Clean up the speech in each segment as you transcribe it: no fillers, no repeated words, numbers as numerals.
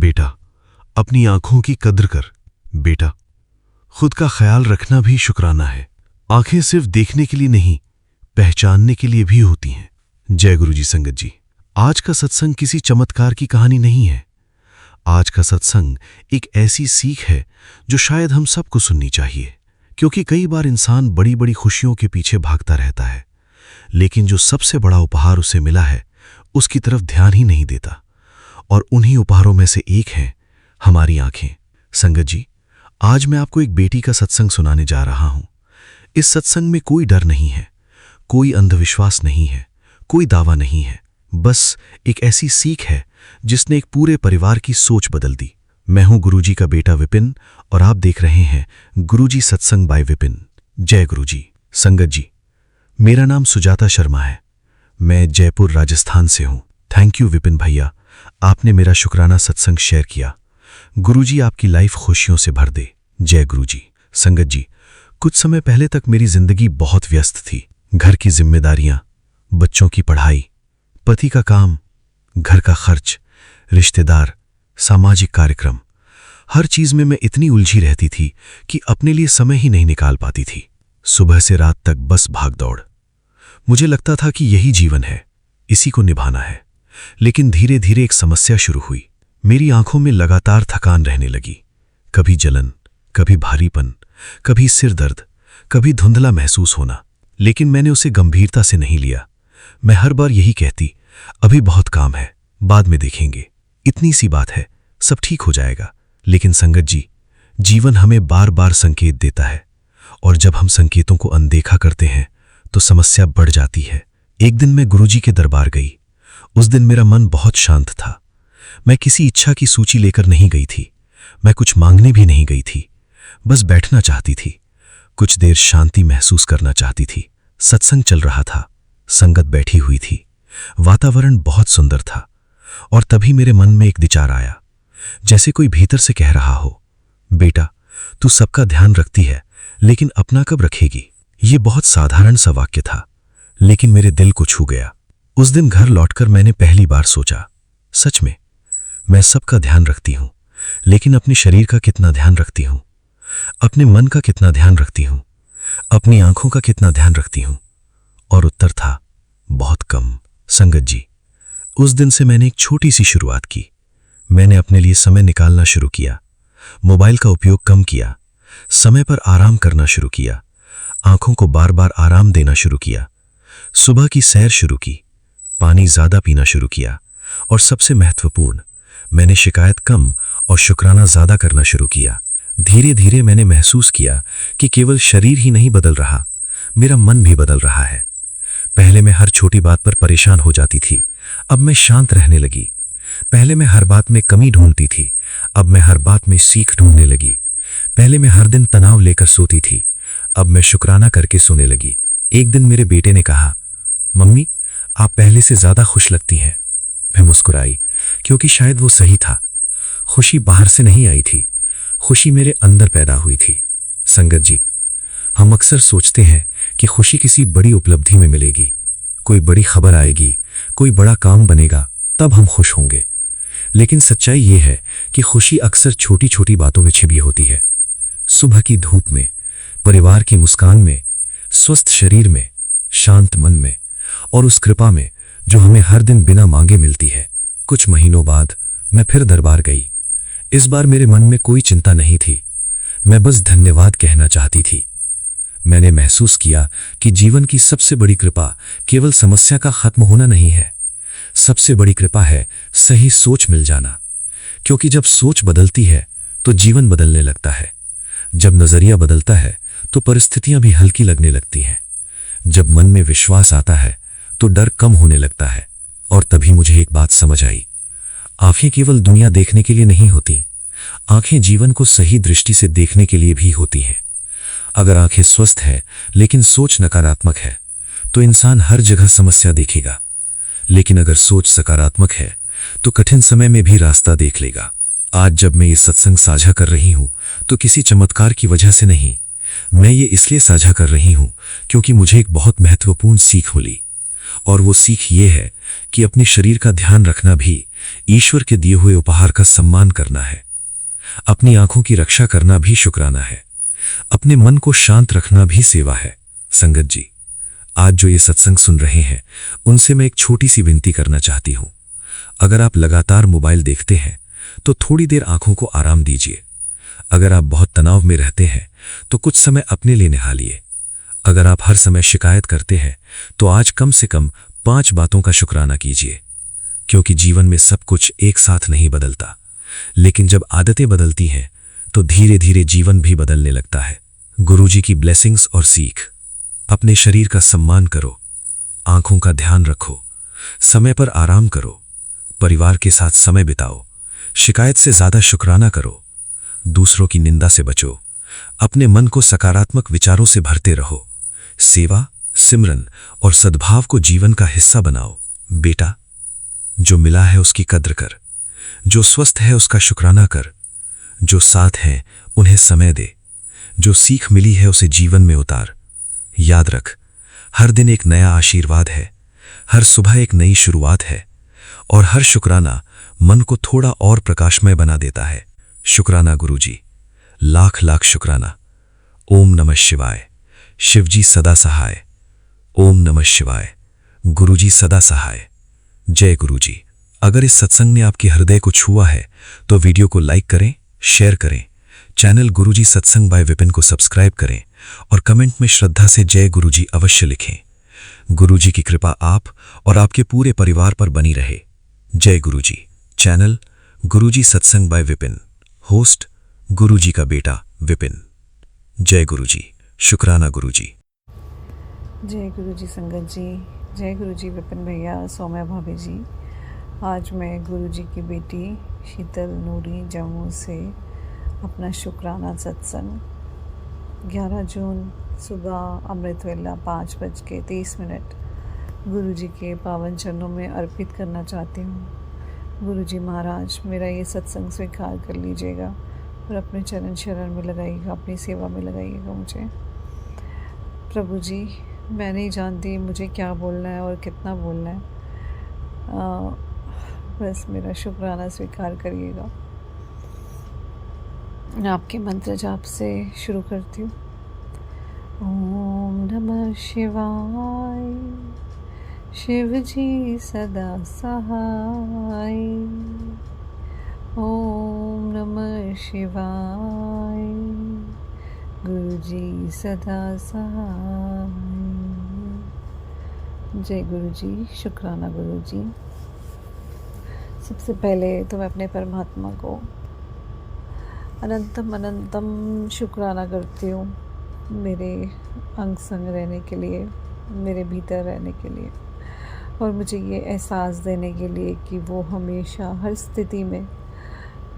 बेटा, अपनी आंखों की कद्र कर। बेटा, खुद का ख्याल रखना भी शुक्राना है। आंखें सिर्फ देखने के लिए नहीं, पहचानने के लिए भी होती हैं। जय गुरुजी। संगत जी, आज का सत्संग किसी चमत्कार की कहानी नहीं है। आज का सत्संग एक ऐसी सीख है जो शायद हम सबको सुननी चाहिए, क्योंकि कई बार इंसान बड़ी बड़ी खुशियों के पीछे भागता रहता है, लेकिन जो सबसे बड़ा उपहार उसे मिला है उसकी तरफ ध्यान ही नहीं देता। और उन्हीं उपहारों में से एक है हमारी आंखें। संगत जी, आज मैं आपको एक बेटी का सत्संग सुनाने जा रहा हूं। इस सत्संग में कोई डर नहीं है, कोई अंधविश्वास नहीं है, कोई दावा नहीं है, बस एक ऐसी सीख है जिसने एक पूरे परिवार की सोच बदल दी। मैं हूं गुरुजी का बेटा विपिन और आप देख रहे हैं गुरुजी सत्संग बाय विपिन। जय गुरुजी। संगत जी, मेरा नाम सुजाता शर्मा है। मैं जयपुर राजस्थान से हूं। थैंक यू विपिन भैया, आपने मेरा शुक्राना सत्संग शेयर किया। गुरुजी आपकी लाइफ खुशियों से भर दे। जय गुरुजी। संगत जी, कुछ समय पहले तक मेरी जिंदगी बहुत व्यस्त थी। घर की जिम्मेदारियां, बच्चों की पढ़ाई, पति का काम, घर का खर्च, रिश्तेदार, सामाजिक कार्यक्रम, हर चीज में मैं इतनी उलझी रहती थी कि अपने लिए समय ही नहीं निकाल पाती थी। सुबह से रात तक बस भाग दौड़। मुझे लगता था कि यही जीवन है, इसी को निभाना है। लेकिन धीरे धीरे एक समस्या शुरू हुई। मेरी आंखों में लगातार थकान रहने लगी। कभी जलन, कभी भारीपन, कभी सिर दर्द, कभी धुंधला महसूस होना। लेकिन मैंने उसे गंभीरता से नहीं लिया। मैं हर बार यही कहती, अभी बहुत काम है, बाद में देखेंगे, इतनी सी बात है, सब ठीक हो जाएगा। लेकिन संगत जी, जीवन हमें बार बार संकेत देता है, और जब हम संकेतों को अनदेखा करते हैं तो समस्या बढ़ जाती है। एक दिन मैं गुरुजी के दरबार गई। उस दिन मेरा मन बहुत शांत था। मैं किसी इच्छा की सूची लेकर नहीं गई थी, मैं कुछ मांगने भी नहीं गई थी, बस बैठना चाहती थी, कुछ देर शांति महसूस करना चाहती थी। सत्संग चल रहा था, संगत बैठी हुई थी, वातावरण बहुत सुंदर था। और तभी मेरे मन में एक विचार आया, जैसे कोई भीतर से कह रहा हो, बेटा, तू सबका ध्यान रखती है, लेकिन अपना कब रखेगी। ये बहुत साधारण सा वाक्य था, लेकिन मेरे दिल को छू गया। उस दिन घर लौटकर मैंने पहली बार सोचा, सच में मैं सबका ध्यान रखती हूं, लेकिन अपने शरीर का कितना ध्यान रखती हूं, अपने मन का कितना ध्यान रखती हूं, अपनी आंखों का कितना ध्यान रखती हूं। और उत्तर था, बहुत कम। संगत जी, उस दिन से मैंने एक छोटी सी शुरुआत की। मैंने अपने लिए समय निकालना शुरू किया, मोबाइल का उपयोग कम किया, समय पर आराम करना शुरू किया, आंखों को बार बार आराम देना शुरू किया, सुबह की सैर शुरू की, पानी ज्यादा पीना शुरू किया, और सबसे महत्वपूर्ण, मैंने शिकायत कम और शुक्राना ज्यादा करना शुरू किया। धीरे धीरे मैंने महसूस किया कि केवल शरीर ही नहीं बदल रहा, मेरा मन भी बदल रहा है। पहले मैं हर छोटी बात पर परेशान हो जाती थी, अब मैं शांत रहने लगी। पहले मैं हर बात में कमी ढूंढती थी, अब मैं हर बात में सीख ढूंढने लगी। पहले मैं हर दिन तनाव लेकर सोती थी, अब मैं शुक्राना करके सोने लगी। एक दिन मेरे बेटे ने कहा, मम्मी, आप पहले से ज्यादा खुश लगती हैं। मैं मुस्कुराई, क्योंकि शायद वो सही था। खुशी बाहर से नहीं आई थी, खुशी मेरे अंदर पैदा हुई थी। संगत जी, हम अक्सर सोचते हैं कि खुशी किसी बड़ी उपलब्धि में मिलेगी, कोई बड़ी खबर आएगी, कोई बड़ा काम बनेगा, तब हम खुश होंगे। लेकिन सच्चाई ये है कि खुशी अक्सर छोटी छोटी बातों में छिपी होती है। सुबह की धूप में, परिवार की मुस्कान में, स्वस्थ शरीर में, शांत मन में, और उस कृपा में जो हमें हर दिन बिना मांगे मिलती है। कुछ महीनों बाद मैं फिर दरबार गई। इस बार मेरे मन में कोई चिंता नहीं थी, मैं बस धन्यवाद कहना चाहती थी। मैंने महसूस किया कि जीवन की सबसे बड़ी कृपा केवल समस्या का खत्म होना नहीं है, सबसे बड़ी कृपा है सही सोच मिल जाना। क्योंकि जब सोच बदलती है तो जीवन बदलने लगता है, जब नजरिया बदलता है तो परिस्थितियां भी हल्की लगने लगती हैं, जब मन में विश्वास आता है तो डर कम होने लगता है। और तभी मुझे एक बात समझ आई, आंखें केवल दुनिया देखने के लिए नहीं होती, आंखें जीवन को सही दृष्टि से देखने के लिए भी होती हैं। अगर आंखें स्वस्थ है लेकिन सोच नकारात्मक है तो इंसान हर जगह समस्या देखेगा, लेकिन अगर सोच सकारात्मक है तो कठिन समय में भी रास्ता देख लेगा। आज जब मैं ये सत्संग साझा कर रही हूं तो किसी चमत्कार की वजह से नहीं, मैं ये इसलिए साझा कर रही हूं क्योंकि मुझे एक बहुत महत्वपूर्ण सीख मिली। और वो सीख ये है कि अपने शरीर का ध्यान रखना भी ईश्वर के दिए हुए उपहार का सम्मान करना है। अपनी आंखों की रक्षा करना भी शुक्राना है। अपने मन को शांत रखना भी सेवा है। संगत जी, आज जो ये सत्संग सुन रहे हैं, उनसे मैं एक छोटी सी विनती करना चाहती हूं। अगर आप लगातार मोबाइल देखते हैं तो थोड़ी देर आंखों को आराम दीजिए। अगर आप बहुत तनाव में रहते हैं तो कुछ समय अपने लिए निकालिए। अगर आप हर समय शिकायत करते हैं तो आज कम से कम 5 बातों का शुक्राना कीजिए। क्योंकि जीवन में सब कुछ एक साथ नहीं बदलता, लेकिन जब आदतें बदलती हैं तो धीरे धीरे जीवन भी बदलने लगता है। गुरुजी की ब्लेसिंग्स और सीख। अपने शरीर का सम्मान करो, आंखों का ध्यान रखो, समय पर आराम करो, परिवार के साथ समय बिताओ, शिकायत से ज्यादा शुक्राना करो, दूसरों की निंदा से बचो, अपने मन को सकारात्मक विचारों से भरते रहो, सेवा, सिमरन और सद्भाव को जीवन का हिस्सा बनाओ। बेटा, जो मिला है उसकी कद्र कर, जो स्वस्थ है उसका शुक्राना कर, जो साथ हैं उन्हें समय दे, जो सीख मिली है उसे जीवन में उतार। याद रख, हर दिन एक नया आशीर्वाद है, हर सुबह एक नई शुरुआत है और हर शुक्राना मन को थोड़ा और प्रकाशमय बना देता है। शुक्राना गुरुजी, लाख लाख शुक्राना। ओम नमः शिवाय। शिवजी सदा सहाय। ओम नमः शिवाय। गुरुजी सदा सहाय। जय गुरुजी। अगर इस सत्संग ने आपके हृदय को छुआ है तो वीडियो को लाइक करें, शेयर करें, चैनल गुरुजी सत्संग बाय विपिन को सब्सक्राइब करें और कमेंट में श्रद्धा से जय गुरुजी अवश्य लिखें। गुरुजी की कृपा आप और आपके पूरे परिवार पर बनी रहे। जय गुरुजी। चैनल गुरुजी सत्संग बाय विपिन। होस्ट गुरुजी का बेटा विपिन। जय गुरुजी। शुक्राना गुरुजी। जय गुरुजी संगत जी, जय गुरुजी विपिन भैया, सौम्या भाभी जी। आज मैं गुरुजी की बेटी शीतल नूरी जम्मू से अपना शुक्राना सत्संग 11 जून सुबह अमृत वेला 5:23 गुरुजी के पावन चरणों में अर्पित करना चाहती हूँ। गुरुजी महाराज, मेरा ये सत्संग स्वीकार कर लीजिएगा और अपने चरण शरण में लगाइएगा, अपनी सेवा में लगाइएगा मुझे। प्रभु जी, मैं नहीं जानती मुझे क्या बोलना है और कितना बोलना है, बस मेरा शुक्राना स्वीकार करिएगा। आपके मंत्र जाप से शुरू करती हूँ। ओम नमः शिवाय। शिव जी सदा सहाय। ओम नमः शिवाय। गुरुजी सदा सहाय। जय गुरुजी। शुक्राना गुरुजी। सबसे पहले तो मैं अपने परमात्मा को अनंतम अनंतम शुक्राना करती हूँ, मेरे अंग संग रहने के लिए, मेरे भीतर रहने के लिए और मुझे ये एहसास देने के लिए कि वो हमेशा हर स्थिति में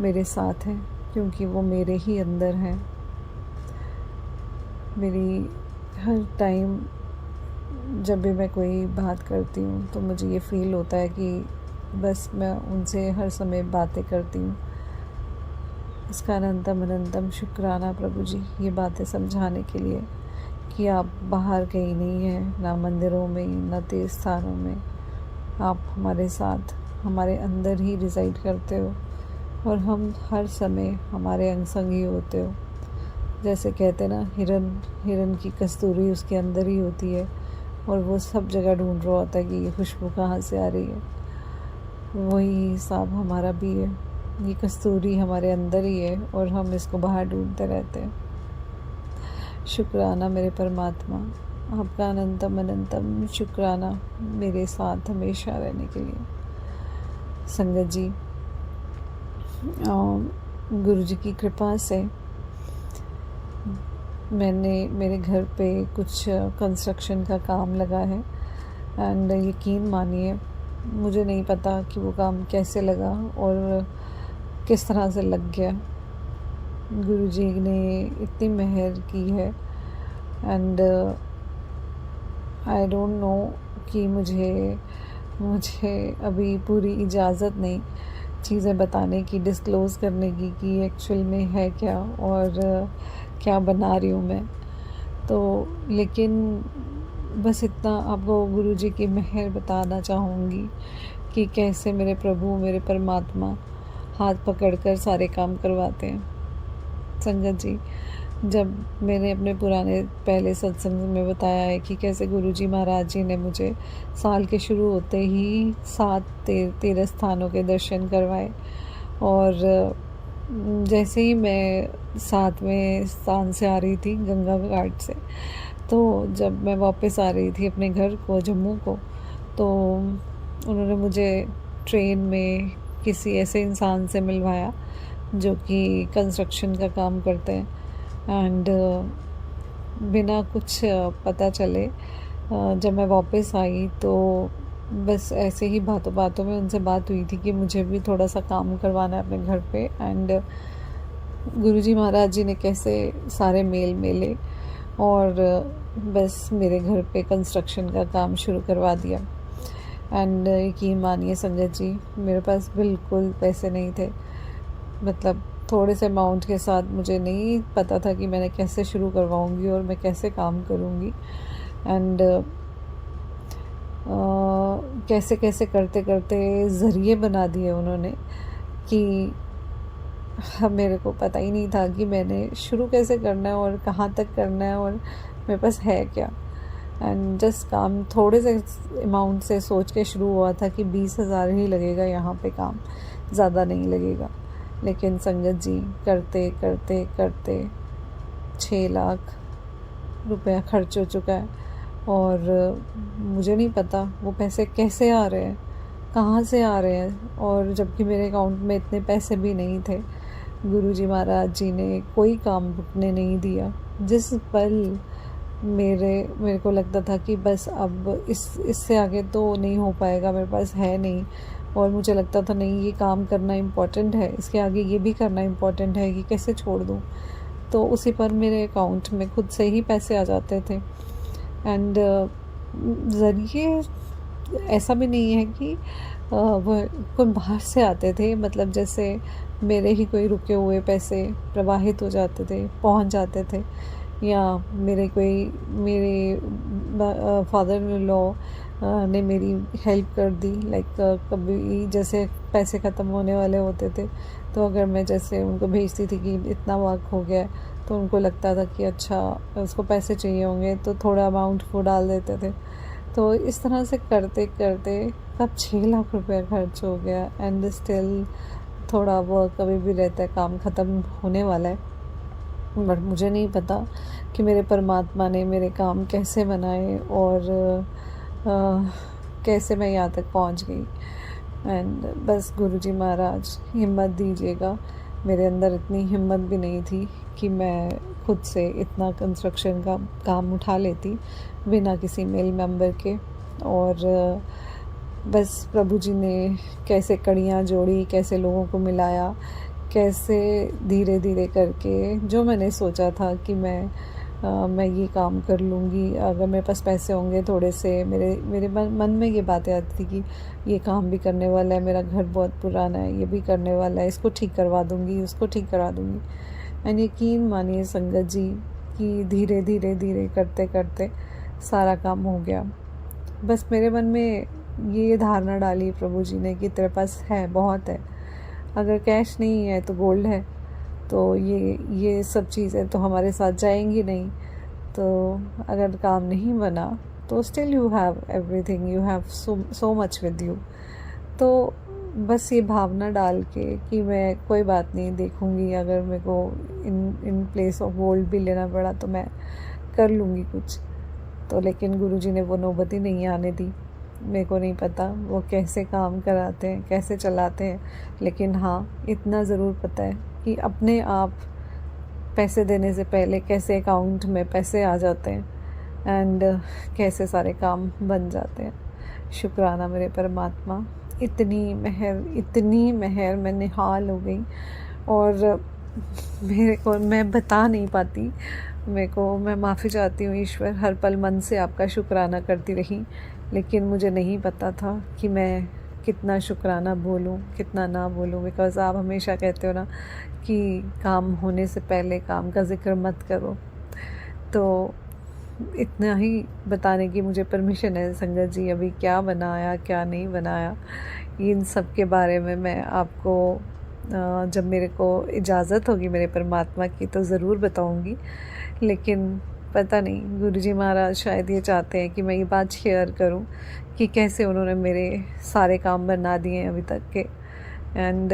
मेरे साथ हैं, क्योंकि वो मेरे ही अंदर हैं। मेरी हर टाइम जब भी मैं कोई बात करती हूँ तो मुझे ये फ़ील होता है कि बस मैं उनसे हर समय बातें करती हूँ। इसका अनंतम अनंतम शुक्राना प्रभु जी, ये बातें समझाने के लिए कि आप बाहर कहीं नहीं हैं, ना मंदिरों में, ना तीर्थ स्थानों में। आप हमारे साथ, हमारे अंदर ही रिसाइड करते हो और हम हर समय हमारे अंग संग ही होते हो। जैसे कहते ना, हिरन की कस्तूरी उसके अंदर ही होती है और वो सब जगह ढूंढ रहा होता है कि ये खुशबू कहाँ से आ रही है। वही हिसाब हमारा भी है, ये कस्तूरी हमारे अंदर ही है और हम इसको बाहर ढूंढते रहते हैं। शुक्राना मेरे परमात्मा, आपका अनंतम अनंतम शुक्राना मेरे साथ हमेशा रहने के लिए। संगत जी, गुरु जी की कृपा से मेरे घर पे कुछ कंस्ट्रक्शन का काम लगा है एंड यकीन मानिए मुझे नहीं पता कि वो काम कैसे लगा और किस तरह से लग गया। गुरुजी ने इतनी मेहर की है एंड आई डोंट नो कि मुझे अभी पूरी इजाज़त नहीं चीज़ें बताने की, डिस्क्लोज़ करने की कि एक्चुअल में है क्या और क्या बना रही हूँ मैं। तो लेकिन बस इतना आपको गुरुजी की मेहर बताना चाहूँगी कि कैसे मेरे प्रभु, मेरे परमात्मा हाथ पकड़कर सारे काम करवाते हैं। संगत जी, जब मैंने अपने पुराने पहले सत्संग में बताया है कि कैसे गुरुजी महाराज जी ने मुझे साल के शुरू होते ही 7 तीर्थ स्थानों के दर्शन करवाए, और जैसे ही मैं 7वें स्थान से आ रही थी गंगा घाट से, तो जब मैं वापस आ रही थी अपने घर को, जम्मू को, तो उन्होंने मुझे ट्रेन में किसी ऐसे इंसान से मिलवाया जो कि कंस्ट्रक्शन का काम करते हैं, एंड बिना कुछ पता चले जब मैं वापस आई तो बस ऐसे ही बातों बातों में उनसे बात हुई थी कि मुझे भी थोड़ा सा काम करवाना है अपने घर पे, एंड गुरुजी महाराज जी ने कैसे सारे मेल मेले और बस मेरे घर पे कंस्ट्रक्शन का काम शुरू करवा दिया। एंड यकीन मानिए संगत जी, मेरे पास बिल्कुल पैसे नहीं थे, मतलब थोड़े से अमाउंट के साथ मुझे नहीं पता था कि मैंने कैसे शुरू करवाऊंगी और मैं कैसे काम करूंगी, एंड कैसे कैसे करते करते ज़रिए बना दिए उन्होंने कि मेरे को पता ही नहीं था कि मैंने शुरू कैसे करना है और कहाँ तक करना है और मेरे पास है क्या। एंड जस्ट काम थोड़े से अमाउंट से सोच के शुरू हुआ था कि 20,000 ही लगेगा यहाँ पे काम, ज़्यादा नहीं लगेगा। लेकिन संगत जी, करते करते करते 6 लाख रुपया खर्च हो चुका है, और मुझे नहीं पता वो पैसे कैसे आ रहे हैं, कहाँ से आ रहे हैं, और जबकि मेरे अकाउंट में इतने पैसे भी नहीं थे। गुरुजी महाराज जी ने कोई काम रुकने नहीं दिया। जिस पल मेरे को लगता था कि बस अब इससे आगे तो नहीं हो पाएगा, मेरे पास है नहीं, और मुझे लगता था नहीं ये काम करना इम्पोर्टेंट है, इसके आगे ये भी करना इम्पोर्टेंट है, कि कैसे छोड़ दूँ, तो उसी पर मेरे अकाउंट में खुद से ही पैसे आ जाते थे। एंड ज़रिए ऐसा भी नहीं है कि वो कोई बाहर से आते थे, मतलब जैसे मेरे ही कोई रुके हुए पैसे प्रवाहित हो जाते थे, पहुंच जाते थे, या मेरे फादर इन लॉ ने मेरी हेल्प कर दी। लाइक कभी जैसे पैसे ख़त्म होने वाले होते थे, तो अगर मैं जैसे उनको भेजती थी कि इतना वर्क हो गया, तो उनको लगता था कि अच्छा उसको पैसे चाहिए होंगे, तो थोड़ा अमाउंट वो डाल देते थे। तो इस तरह से करते करते कब 6 लाख रुपया खर्च हो गया, एंड स्टिल थोड़ा वर्क अभी भी रहता है, काम ख़त्म होने वाला है, बट मुझे नहीं पता कि मेरे परमात्मा ने मेरे काम कैसे बनाए और कैसे मैं यहाँ तक पहुँच गई। एंड बस गुरुजी महाराज हिम्मत दीजिएगा। मेरे अंदर इतनी हिम्मत भी नहीं थी कि मैं खुद से इतना कंस्ट्रक्शन का काम उठा लेती बिना किसी मेल मेंबर के, और बस प्रभु जी ने कैसे कड़ियाँ जोड़ी, कैसे लोगों को मिलाया, कैसे धीरे धीरे करके जो मैंने सोचा था कि मैं ये काम कर लूँगी, अगर मेरे पास पैसे होंगे थोड़े से, मेरे मन में ये बातें आती थी कि ये काम भी करने वाला है, मेरा घर बहुत पुराना है, ये भी करने वाला है, इसको ठीक करवा दूँगी, उसको ठीक करा दूँगी। एंड यकीन मानिए संगत जी कि धीरे धीरे धीरे करते करते सारा काम हो गया। बस मेरे मन में ये धारणा डाली प्रभु जी ने कि तेरे पास है, बहुत है, अगर कैश नहीं है तो गोल्ड है, तो ये सब चीज़ें तो हमारे साथ जाएंगी नहीं, तो अगर काम नहीं बना तो still you have everything, you have so much with you. तो बस ये भावना डाल के कि मैं कोई बात नहीं देखूँगी, अगर मेरे को इन प्लेस ऑफ गोल्ड भी लेना पड़ा तो मैं कर लूँगी कुछ। तो लेकिन गुरुजी ने वो नौबत ही नहीं आने दी। मेरे को नहीं पता वो कैसे काम कराते हैं, कैसे चलाते हैं, लेकिन हाँ इतना ज़रूर पता है कि अपने आप पैसे देने से पहले कैसे अकाउंट में पैसे आ जाते हैं, एंड कैसे सारे काम बन जाते हैं। शुक्राना मेरे परमात्मा, इतनी मेहर मैं निहाल हो गई, और मेरे को मैं बता नहीं पाती। मैं माफ़ी चाहती हूँ ईश्वर, हर पल मन से आपका शुक्राना करती रही, लेकिन मुझे नहीं पता था कि मैं कितना शुक्राना बोलूँ, कितना ना बोलूँ, बिकॉज़ आप हमेशा कहते हो ना कि काम होने से पहले काम का ज़िक्र मत करो। तो इतना ही बताने की मुझे परमिशन है संगत जी। अभी क्या बनाया क्या नहीं बनाया, इन सब के बारे में मैं आपको जब मेरे को इजाज़त होगी मेरे परमात्मा की तो ज़रूर बताऊंगी। लेकिन पता नहीं, गुरुजी महाराज शायद ये चाहते हैं कि मैं ये बात शेयर करूं कि कैसे उन्होंने मेरे सारे काम बना दिए अभी तक के, एंड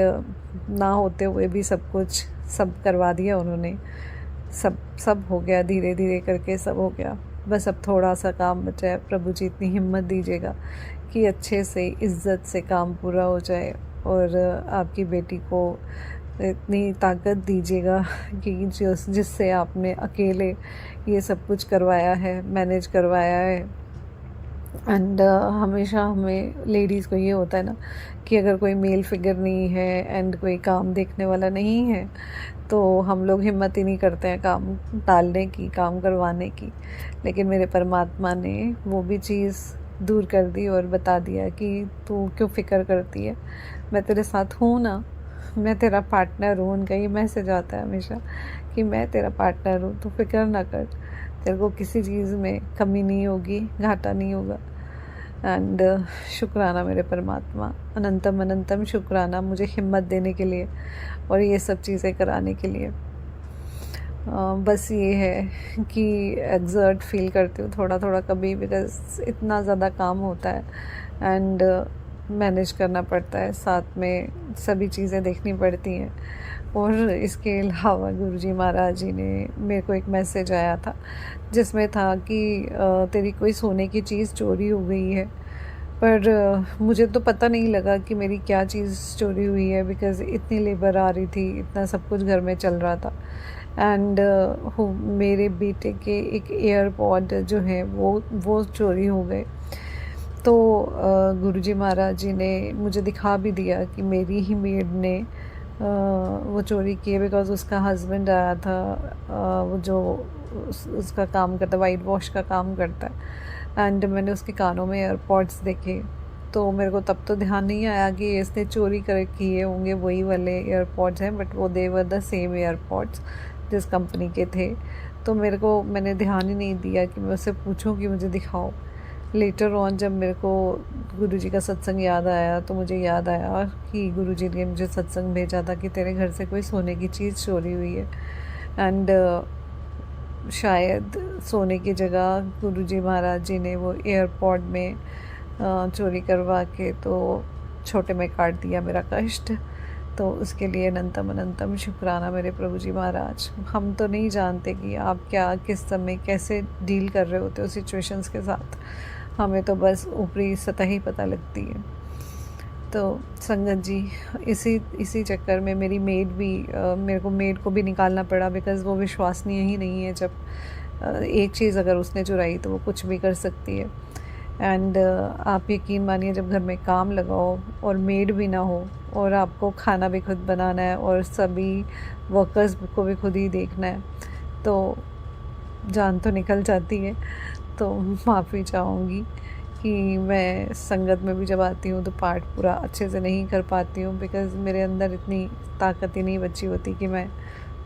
ना होते हुए भी सब करवा दिया उन्होंने। सब हो गया, धीरे धीरे करके सब हो गया। बस अब थोड़ा सा काम बचा है। प्रभु जी इतनी हिम्मत दीजिएगा कि अच्छे से इज़्ज़त से काम पूरा हो जाए, और आपकी बेटी को इतनी ताकत दीजिएगा कि जिससे आपने अकेले ये सब कुछ करवाया है, मैनेज करवाया है। एंड हमेशा हमें लेडीज़ को ये होता है ना कि अगर कोई मेल फिगर नहीं है एंड कोई काम देखने वाला नहीं है तो हम लोग हिम्मत ही नहीं करते हैं काम टालने की, काम करवाने की। लेकिन मेरे परमात्मा ने वो भी चीज़ दूर कर दी और बता दिया कि तू क्यों फ़िक्र करती है, मैं तेरे साथ हूँ ना, मैं तेरा पार्टनर हूँ। उनका ये मैसेज आता है हमेशा कि मैं तेरा पार्टनर हूँ, तू फिक्र ना कर, तेरे को किसी चीज़ में कमी नहीं होगी, घाटा नहीं होगा। एंड शुक्राना मेरे परमात्मा, अनंतम अनंतम शुक्राना मुझे हिम्मत देने के लिए और ये सब चीज़ें कराने के लिए। बस ये है कि एग्जर्ट फील करती हूँ थोड़ा थोड़ा कभी, बिकॉज इतना ज़्यादा काम होता है एंड मैनेज करना पड़ता है, साथ में सभी चीज़ें देखनी पड़ती हैं। और इसके अलावा गुरुजी महाराज जी ने मेरे को एक मैसेज आया था जिसमें था कि तेरी कोई सोने की चीज़ चोरी हो गई है। पर मुझे तो पता नहीं लगा कि मेरी क्या चीज़ चोरी हुई है, बिकॉज़ इतनी लेबर आ रही थी, इतना सब कुछ घर में चल रहा था। एंड मेरे बेटे के एक एयरपॉड जो है वो चोरी हो गए। तो गुरुजी महाराज जी ने मुझे दिखा भी दिया कि मेरी ही मेड ने वो चोरी किए, बिकॉज़ उसका हस्बैंड आया था, वो जो उसका काम करता है, वाइट वॉश का काम करता है। एंड मैंने उसके कानों में एयरपॉड्स देखे, तो मेरे को तब तो ध्यान नहीं आया कि इसने चोरी कर किए होंगे वही वाले एयरपॉड्स हैं, बट वो दे वर द सेम एयरपॉड्स जिस कंपनी के थे। तो मैंने ध्यान ही नहीं दिया कि मैं उससे पूछूं कि मुझे दिखाओ। लेटर ऑन जब मेरे को गुरुजी का सत्संग याद आया तो मुझे याद आया कि गुरुजी ने मुझे सत्संग भेजा था कि तेरे घर से कोई सोने की चीज़ चोरी हुई है। एंड शायद सोने की जगह गुरुजी महाराज जी ने वो एयरपॉड में चोरी करवा के तो छोटे में काट दिया मेरा कष्ट। तो उसके लिए अनंतम अनंतम शुक्राना मेरे प्रभु जी महाराज। हम तो नहीं जानते कि आप क्या किस समय कैसे डील कर रहे होते हो सिचुएशंस के साथ, हमें तो बस ऊपरी सतह ही पता लगती है। तो संगत जी इसी चक्कर में मेरी मेड भी मेरे को मेड को भी निकालना पड़ा, बिकॉज़ वो विश्वसनीय ही नहीं है। जब एक चीज़ अगर उसने चुराई तो वो कुछ भी कर सकती है। एंड आप यकीन मानिए, जब घर में काम लगाओ और मेड भी ना हो और आपको खाना भी खुद बनाना है और सभी वर्कर्स को भी खुद ही देखना है, तो जान तो निकल जाती है। तो माफ़ी चाहूँगी कि मैं संगत में भी जब आती हूँ तो पाठ पूरा अच्छे से नहीं कर पाती हूँ, बिकॉज़ मेरे अंदर इतनी ताकत ही नहीं बची होती कि मैं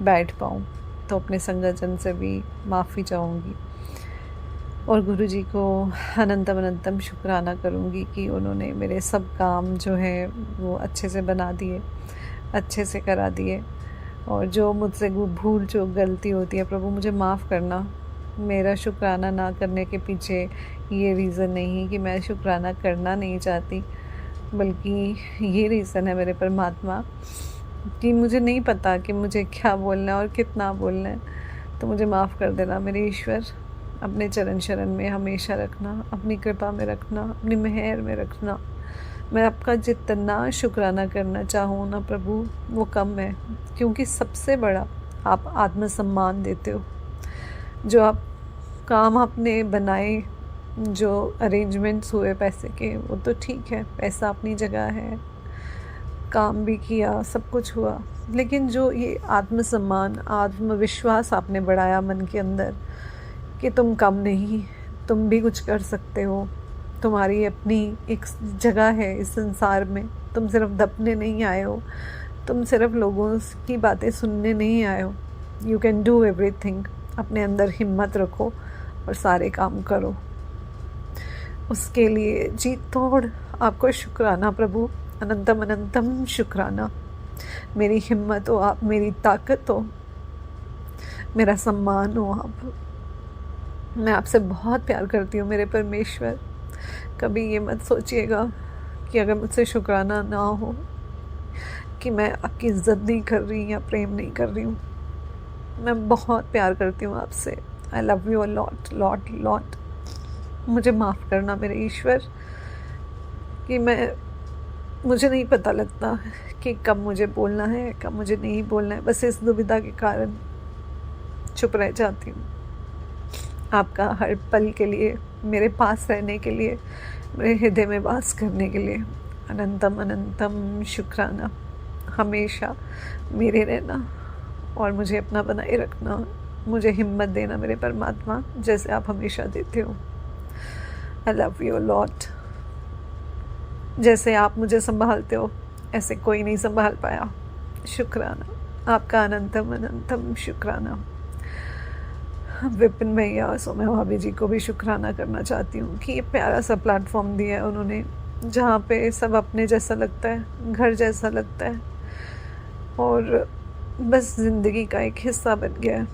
बैठ पाऊँ। तो अपने संगतजन से भी माफ़ी चाहूँगी और गुरुजी को अनंतम अनंतम शुक्राना करूँगी कि उन्होंने मेरे सब काम जो है वो अच्छे से बना दिए, अच्छे से करा दिए। और जो मुझसे भूल चूक गलती होती है, प्रभु मुझे माफ़ करना। मेरा शुक्राना ना करने के पीछे ये रीज़न नहीं कि मैं शुक्राना करना नहीं चाहती, बल्कि ये रीज़न है मेरे परमात्मा कि मुझे नहीं पता कि मुझे क्या बोलना है और कितना बोलना है। तो मुझे माफ़ कर देना मेरे ईश्वर, अपने चरण शरण में हमेशा रखना, अपनी कृपा में रखना, अपनी मेहर में रखना। मैं आपका जितना शुक्राना करना चाहूँ ना प्रभु वो कम है, क्योंकि सबसे बड़ा आप आत्मसम्मान देते हो। जो आप काम आपने बनाए, जो अरेंजमेंट्स हुए पैसे के, वो तो ठीक है, पैसा अपनी जगह है, काम भी किया, सब कुछ हुआ, लेकिन जो ये आत्मसम्मान, आत्मविश्वास आपने बढ़ाया मन के अंदर कि तुम कम नहीं, तुम भी कुछ कर सकते हो, तुम्हारी अपनी एक जगह है इस संसार में, तुम सिर्फ दबने नहीं आए हो, तुम सिर्फ लोगों की बातें सुनने नहीं आए हो, यू कैन डू एवरीथिंग। अपने अंदर हिम्मत रखो, और सारे काम करो। उसके लिए जी तोड़ आपको शुक्राना प्रभु, अनंतम अनंतम शुक्राना। मेरी हिम्मत हो आप, मेरी ताकत हो, मेरा सम्मान हो आप। मैं आपसे बहुत प्यार करती हूँ मेरे परमेश्वर। कभी ये मत सोचिएगा कि अगर मुझसे शुक्राना ना हो कि मैं आपकी इज़्ज़त नहीं कर रही या प्रेम नहीं कर रही हूँ। मैं बहुत प्यार करती हूँ आपसे। I love you a lot lot lot. मुझे माफ़ करना मेरे ईश्वर कि मुझे नहीं पता लगता कि कब मुझे बोलना है, कब मुझे नहीं बोलना है। बस इस दुविधा के कारण चुप रह जाती हूँ। आपका हर पल के लिए, मेरे पास रहने के लिए, मेरे हृदय में वास करने के लिए अनंतम अनंतम शुक्राना। हमेशा मेरे रहना और मुझे अपना बनाए रखना, मुझे हिम्मत देना मेरे परमात्मा, जैसे आप हमेशा देते हो। I love you lot. जैसे आप मुझे संभालते हो ऐसे कोई नहीं संभाल पाया। शुक्राना आपका, अनंतम अनंतम शुक्राना। विपिन भैया और सौम्या भाभी जी को भी शुक्राना करना चाहती हूँ कि ये प्यारा सा प्लेटफॉर्म दिया है उन्होंने, जहाँ पे सब अपने जैसा लगता है, घर जैसा लगता है और बस ज़िंदगी का एक हिस्सा बन गया है।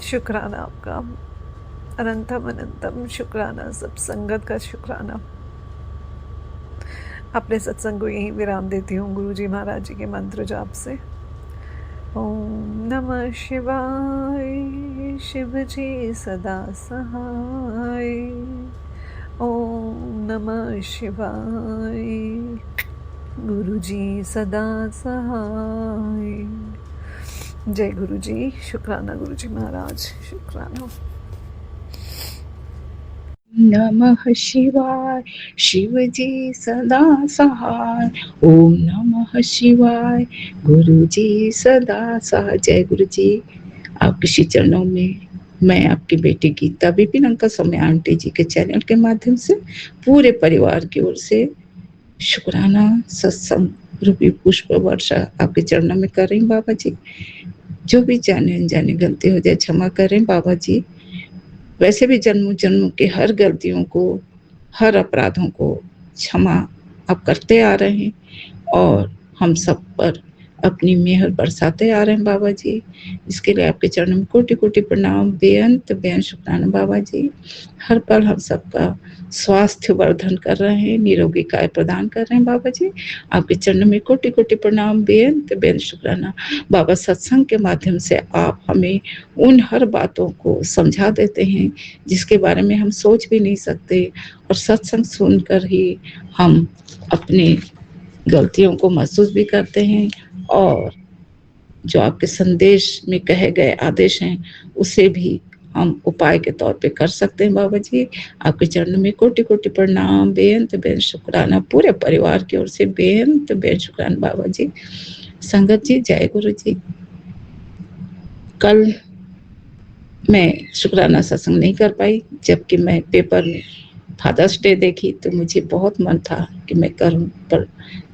शुक्राना आपका, अनंतम अनंतम शुक्राना। सब संगत का शुक्राना। अपने सत्संग को यहीं विराम देती हूँ गुरु जी महाराज जी के मंत्र जाप से। ओम नमः शिवाय। शिव जी सदा सहाय। ओम नमः शिवाय। गुरु जी सदा सहाय। जय गुरु जी। शुक्राना गुरु जी महाराज, शुक्राना। नमः शिवाय। शिवजी सदा सहाय। ओम नमः शिवाय। गुरु जी सदा सहाय। जय गुरु जी। आपके श्री चरणों में मैं आपकी बेटी गीता विपिन अंकल सौम्या आंटी जी के चैनल के माध्यम से पूरे परिवार की ओर से शुक्राना सत्संग रूपी पुष्प वर्षा आपके चरणों में कर रही हूँ बाबा जी। जो भी जाने अनजाने गलती हो जाए क्षमा करें बाबा जी। वैसे भी जन्मों जन्मों की हर गलतियों को, हर अपराधों को क्षमा आप करते आ रहे हैं और हम सब पर अपनी मेहर बरसाते आ रहे हैं बाबा जी। इसके लिए आपके चरणों में कोटि कोटि प्रणाम, बेअंत बेअंत शुक्राना बाबा जी। हर पल हम सबका स्वास्थ्य वर्धन कर रहे हैं, निरोगी काय प्रदान कर रहे हैं बाबा जी। आपके चरणों में कोटि कोटि प्रणाम, बेअंत बेअंत शुक्राना बाबा। सत्संग के माध्यम से आप हमें उन हर बातों को समझा देते हैं जिसके बारे में हम सोच भी नहीं सकते, और सत्संग सुनकर ही हम अपनी गलतियों को महसूस भी करते हैं और जो आपके संदेश में कहे गए आदेश हैं उसे भी हम उपाय के तौर पे कर सकते हैं बाबा जी। आपके चरणों में कोटि कोटि प्रणाम, बेअंत बेअंत शुक्राना। पूरे परिवार की ओर से बेअंत बेअंत शुक्राना बाबा जी। संगत जी जय गुरु जी। कल मैं शुक्राना सत्संग नहीं कर पाई, जबकि मैं पेपर में फादर्स डे देखी तो मुझे बहुत मन था कि मैं करूं, पर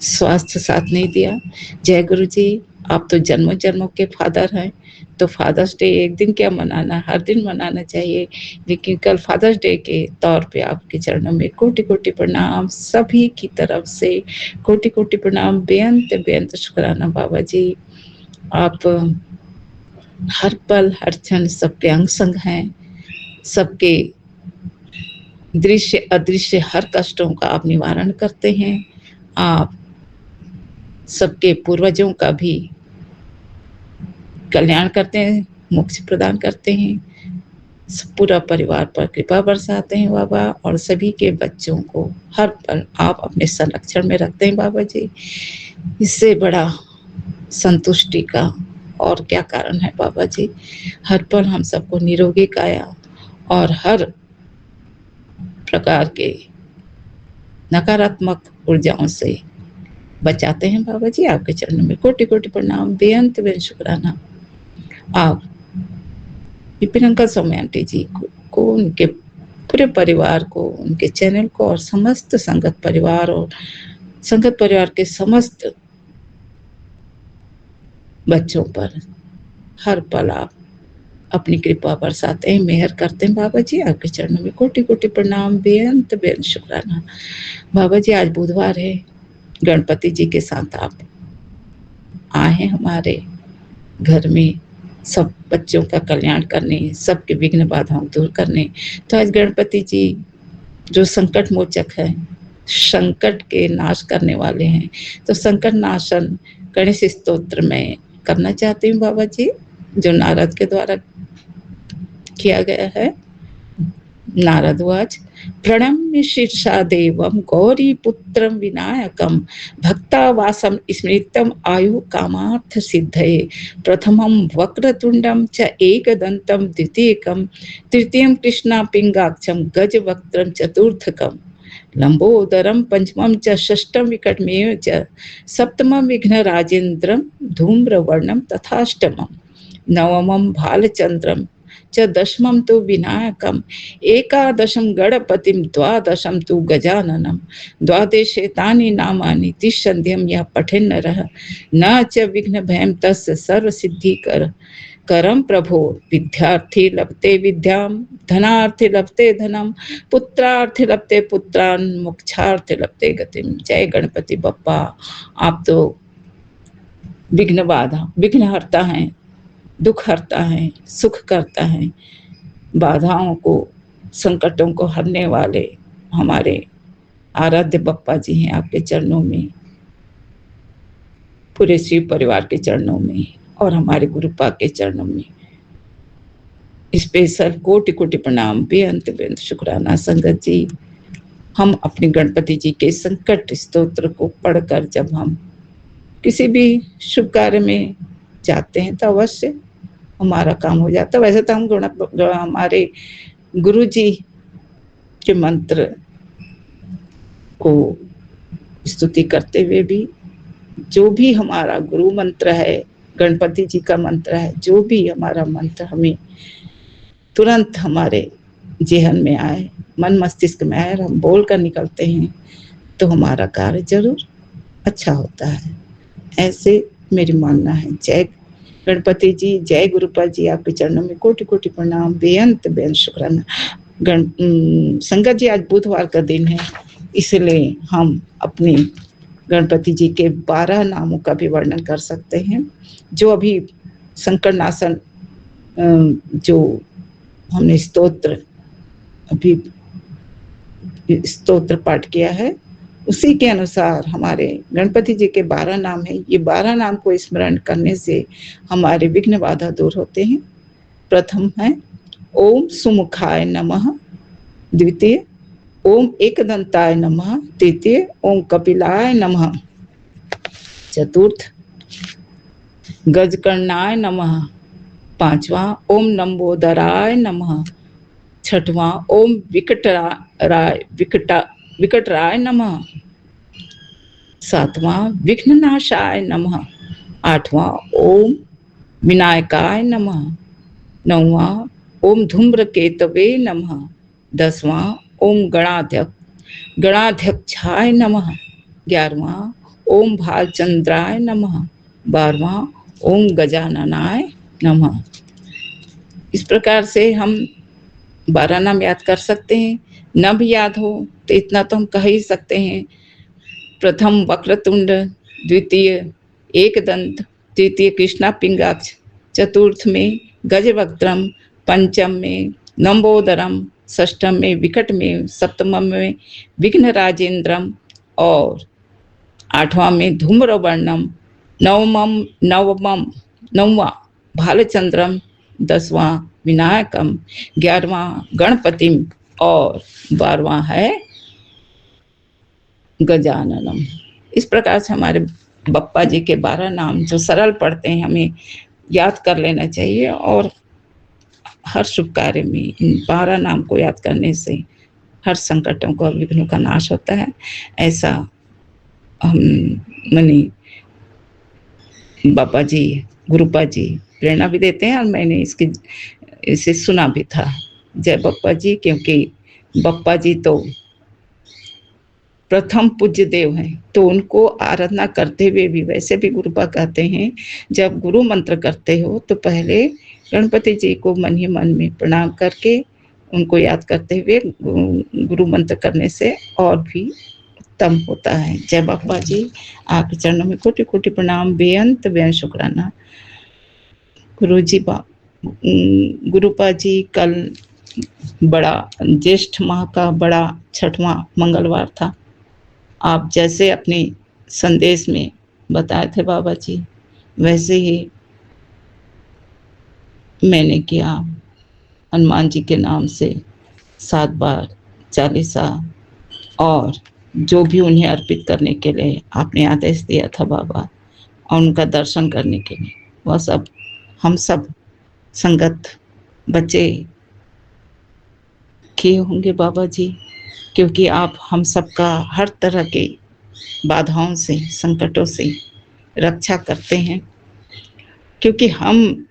स्वास्थ्य साथ नहीं दिया। जय गुरु जी। आप तो जन्मों जन्मों के फादर हैं, तो फादर्स डे एक दिन क्या मनाना, हर दिन मनाना चाहिए। लेकिन कल फादर्स डे के तौर पे आपके चरणों में कोटि कोटि प्रणाम, सभी की तरफ से कोटि कोटि प्रणाम, बेअंत बेअंत शुक्राना बाबा जी। आप हर पल हर क्षण सबके अंग संग हैं, सबके दृश्य अदृश्य हर कष्टों का आप निवारण करते हैं। आप सबके पूर्वजों का भी कल्याण करते हैं, मोक्ष प्रदान करते हैं, पूरा परिवार पर कृपा बरसाते हैं बाबा, और सभी के बच्चों को हर पल आप अपने संरक्षण में रखते हैं बाबा जी। इससे बड़ा संतुष्टि का और क्या कारण है बाबा जी। हर पल हम सबको निरोगी काया और हर प्रकार के नकारात्मक ऊर्जाओं से बचाते हैं बाबा जी। आपके चरणों में कोटि कोटि प्रणाम, बेअंत बेअंत शुक्राना। आप विपिन अंकल सौम्या आंटी जी को उनके पूरे परिवार को, उनके चैनल को और समस्त संगत परिवार और संगत परिवार के समस्त बच्चों पर हर पल आप अपनी कृपा बरसाते हैं, मेहर करते हैं। बाबा जी आपके चरणों में कोटि कोटि प्रणाम, बेअंत बेअंत शुक्राना। बाबा जी आज बुधवार है, गणपति जी के साथ आप आए हैं हमारे घर में सब बच्चों का कल्याण करने, सबके विघ्न बाधाओं दूर करने। तो आज गणपति जी जो संकट मोचक है, संकट के नाश करने वाले हैं, तो संकट नाशन गणेश स्तोत्र में करना चाहती हूँ बाबा जी, जो नारद के द्वारा किया गया है। नारद उवाच प्रणम्य शीर्षा देवम गौरी पुत्रम विनायकम भक्तावासम स्मृतम आयु कामार्थ सिद्धये प्रथमं वक्रतुंडम च एकदंतम द्वितीयकम तृतीयं कृष्णा पिंगाक्षम गजवक्त्रम चतुर्थकम लंबोदरम पंचमं च षष्ठम विकटमेव च सप्तमं विघ्नराजेन्द्रम धूम्रवर्णम तथाष्टमं नवमं भालचंद्रम च दशमं तु विनायकम एकादशं गणपतिं द्वादशं तु गजाननं द्वादशे तानि नामानि तिष्ठन्त्यं यः पठेन् नरः न च विघ्नभयं तस्य सर्वसिद्धिकर करम प्रभो विद्यार्थी लभते विद्यां धनार्थी लभते धनम पुत्रार्थी लभते पुत्रान मोक्षार्थी लभते गतिम। जय गणपति बप्पा, आप तो विघ्न बाधा विघ्न हरता है, दुख हरता है, सुख करता है, बाधाओं को संकटों को हरने वाले हमारे आराध्य बप्पा जी हैं आपके चरणों में, पूरे शिव परिवार के चरणों में और हमारे गुरुपा के चरणों में स्पेशल कोटि कोटि प्रणाम, बेअंत बेअंत शुक्राना। संगत जी, हम अपने गणपति जी के संकट स्तोत्र को पढ़कर जब हम किसी भी शुभ कार्य में जाते हैं तो अवश्य हमारा काम हो जाता है। वैसे तो हम हमारे गुरु जी के मंत्र को स्तुति करते हुए भी, जो भी हमारा गुरु मंत्र है, गणपति जी का मंत्र है, जो भी हमारा मंत्र हमें तुरंत हमारे जेहन में आए, मन मस्तिष्क में आए और हम बोल कर निकलते हैं तो हमारा कार्य जरूर अच्छा होता है, ऐसे मेरी मानना है। जय गणपति जी, जय गुरुपाल जी, आपके चरणों में कोटि कोटि प्रणाम, बेअंत बेअंत शुक्राना। संगत जी, आज बुधवार का दिन है, इसलिए हम अपने गणपति जी के 12 नामों का भी वर्णन कर सकते हैं, जो अभी संकट नाशन जो हमने स्तोत्र पाठ किया है, उसी के अनुसार हमारे गणपति जी के 12 नाम हैं। ये 12 नाम को स्मरण करने से हमारे विघ्न बाधा दूर होते हैं। प्रथम है ओम सुमुखाय नमः, द्वितीय ओम एकदंताय नमः, तृतीय ओम कपिलाय नमः, चतुर्थ गजकर्णाय नमः, पांचवा ओम लंबोदराय नमः, छठवां ओम विकटराय नमः, सातवां विघ्ननाशाय नमः, आठवां ओम विनायकाय नमः, नौवां ओम धूम्रकेतवे नमः, 10वां ओम गणाध्यक्षाय नमः, 11वां ओम भालचंद्राय नमः, 12वां ओम गजाननाय नमः। इस प्रकार से हम 12 नाम याद कर सकते हैं। न भी याद हो तो इतना तो हम कह ही सकते हैं, प्रथम वक्रतुंड, द्वितीय एकदंत, तृतीय कृष्णा पिंगाक्ष, चतुर्थ में गजवक्त्रम, पंचम में लंबोदरम, षष्ठम में विकट में, सप्तम में विघ्न राजेंद्रम और 8वां में धूम्रवर्णम, नववां भालचंद्रम, 10वां विनायकम, 11वां गणपतिम और 12वां है गजाननम। इस प्रकार से हमारे बप्पा जी के 12 नाम जो सरल पढ़ते हैं हमें याद कर लेना चाहिए, और हर शुभ कार्य में इन 12 नाम को याद करने से हर संकटों को, विघ्नों का नाश होता है। ऐसा हम मनी बाबा जी, गुरुपा जी प्रेरणा भी देते हैं और मैंने इसे सुना भी था। जय बप्पा जी, क्योंकि बप्पा जी तो प्रथम पूज्य देव हैं, तो उनको आराधना करते हुए भी, वैसे भी गुरुपा कहते हैं जब गुरु मंत्र करते हो तो पहले गणपति जी को मन ही मन में प्रणाम करके उनको याद करते हुए गुरु मंत्र करने से और भी उत्तम होता है। जय बापा जी, आपके चरणों में कोटि कोटि प्रणाम, बेअंत बेअंत शुक्राना। गुरुपा जी, कल बड़ा ज्येष्ठ माह का बड़ा छठवां मंगलवार था। आप जैसे अपने संदेश में बताए थे बाबा जी, वैसे ही मैंने किया। हनुमान जी के नाम से 7 बार चालीसा और जो भी उन्हें अर्पित करने के लिए आपने आदेश दिया था बाबा, और उनका दर्शन करने के लिए, वह सब हम सब संगत बच्चे किए होंगे बाबा जी, क्योंकि आप हम सबका हर तरह के बाधाओं से, संकटों से रक्षा करते हैं। क्योंकि हम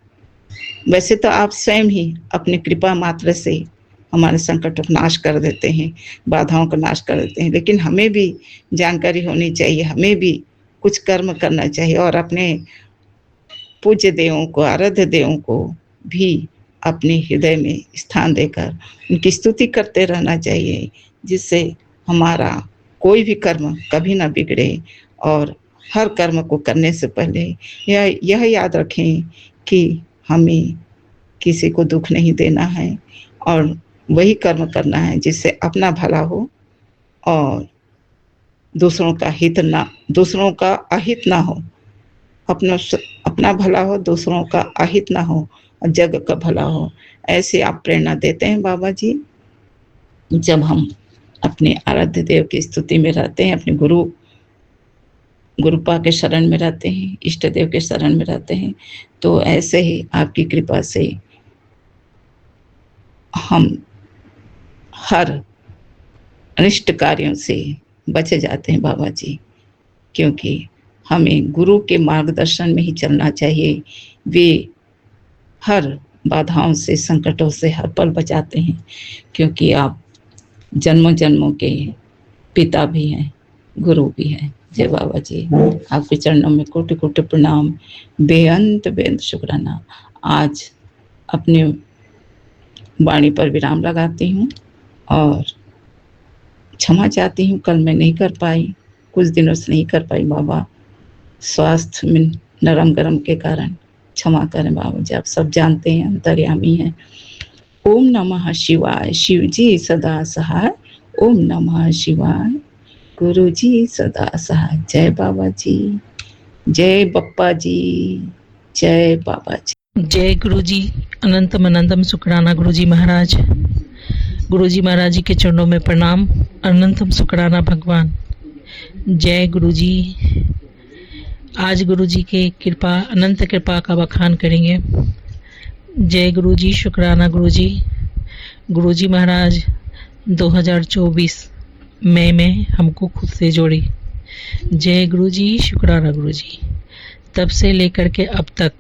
वैसे तो आप स्वयं ही अपनी कृपा मात्र से हमारे संकटों को नाश कर देते हैं, बाधाओं को नाश कर देते हैं, लेकिन हमें भी जानकारी होनी चाहिए, हमें भी कुछ कर्म करना चाहिए और अपने पूज्य देवों को, आराध्य देवों को भी अपने हृदय में स्थान देकर उनकी स्तुति करते रहना चाहिए, जिससे हमारा कोई भी कर्म कभी ना बिगड़े। और हर कर्म को करने से पहले यह याद रखें कि हमें किसी को दुख नहीं देना है और वही कर्म करना है जिससे अपना भला हो और दूसरों का अहित ना हो। अपना भला हो, दूसरों का अहित ना हो और जग का भला हो। ऐसे आप प्रेरणा देते हैं बाबा जी। जब हम अपने आराध्य देव की स्तुति में रहते हैं, अपने गुरुपा के शरण में रहते हैं, इष्ट देव के शरण में रहते हैं, तो ऐसे ही आपकी कृपा से हम हर अनिष्ट कार्यों से बचे जाते हैं बाबा जी। क्योंकि हमें गुरु के मार्गदर्शन में ही चलना चाहिए। वे हर बाधाओं से, संकटों से हर पल बचाते हैं, क्योंकि आप जन्मों जन्मों के पिता भी हैं, गुरु भी हैं। जय बाबा जी, आपके चरणों में कोटि कोटि प्रणाम, बेअंत बेअंत शुक्राना। आज अपने वाणी पर विराम लगाती हूँ और क्षमा चाहती हूँ, कल मैं नहीं कर पाई, कुछ दिनों से नहीं कर पाई बाबा, स्वास्थ्य में नरम गरम के कारण क्षमा करें बाबा जी। आप सब जानते हैं, अंतर्यामी हैं। ओम नमः शिवाय, शिव जी सदा सहाय। ओम नमः शिवाय, गुरु जी सदा सहाय। जय बाबा जी, जय बप्पा जी, जय बाबा जी। जय गुरु जी, अनंतम अनंतम शुक्राना गुरु जी महाराज। गुरु जी महाराज जी के चरणों में प्रणाम, अनंतम शुक्राना भगवान। जय गुरु जी। आज गुरु जी के कृपा, अनंत कृपा का बखान करेंगे। जय गुरु जी, शुक्राना गुरु जी। गुरु जी महाराज 2024 मई में हमको खुद से जोड़ी। जय गुरु जी, शुक्राना गुरु जी। तब से लेकर के अब तक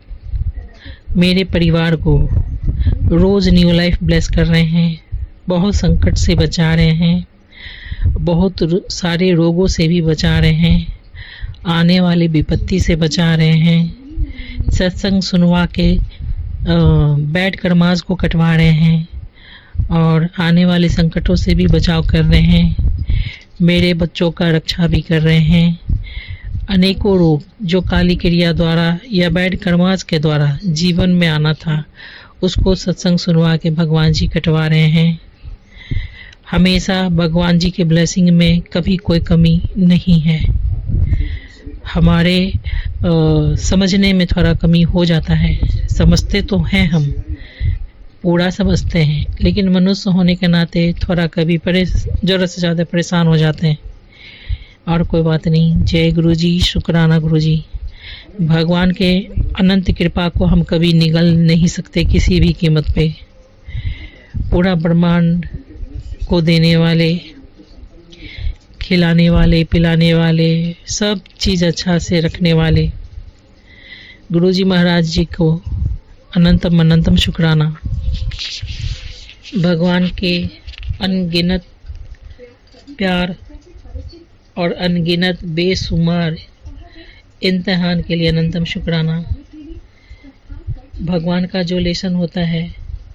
मेरे परिवार को रोज़ न्यू लाइफ ब्लेस कर रहे हैं, बहुत संकट से बचा रहे हैं, बहुत सारे रोगों से भी बचा रहे हैं, आने वाली विपत्ति से बचा रहे हैं, सत्संग सुनवा के बैठ कर मांस को कटवा रहे हैं और आने वाले संकटों से भी बचाव कर रहे हैं। मेरे बच्चों का रक्षा भी कर रहे हैं। अनेकों रोग जो काली क्रिया द्वारा या बैठ कर्मास के द्वारा जीवन में आना था, उसको सत्संग सुनवा के भगवान जी कटवा रहे हैं। हमेशा भगवान जी के ब्लेसिंग में कभी कोई कमी नहीं है। हमारे समझने में थोड़ा कमी हो जाता है, समझते तो हैं, हम पूरा समझते हैं, लेकिन मनुष्य होने के नाते थोड़ा कभी ज़रूरत से ज़्यादा परेशान हो जाते हैं। और कोई बात नहीं। जय गुरु जी, शुक्राना गुरु जी। भगवान के अनंत कृपा को हम कभी निगल नहीं सकते किसी भी कीमत पे। पूरा ब्रह्मांड को देने वाले, खिलाने वाले, पिलाने वाले, सब चीज़ अच्छा से रखने वाले गुरु जी महाराज जी को अनंतम अनंतम शुक्राना। भगवान के अनगिनत प्यार और अनगिनत बेशुमार इम्तिहान के लिए अनंतम शुक्राना। भगवान का जो लेसन होता है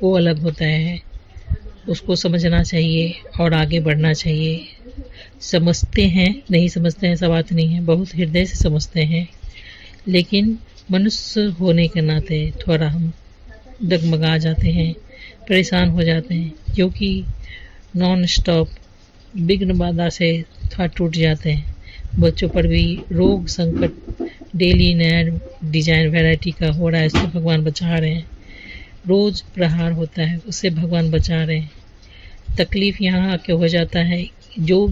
वो अलग होता है, उसको समझना चाहिए और आगे बढ़ना चाहिए। समझते हैं, नहीं समझते हैं ऐसा बात नहीं है, बहुत हृदय से समझते हैं, लेकिन मनुष्य होने के नाते थोड़ा हम डगमगा जाते हैं, परेशान हो जाते हैं, क्योंकि नॉन स्टॉप विघ्न बाधा से थोड़ा टूट जाते हैं। बच्चों पर भी रोग संकट डेली नया डिजाइन वैरायटी का हो रहा है, उससे भगवान बचा रहे हैं। रोज प्रहार होता है, उससे भगवान बचा रहे हैं। तकलीफ यहाँ आके हो जाता है, जो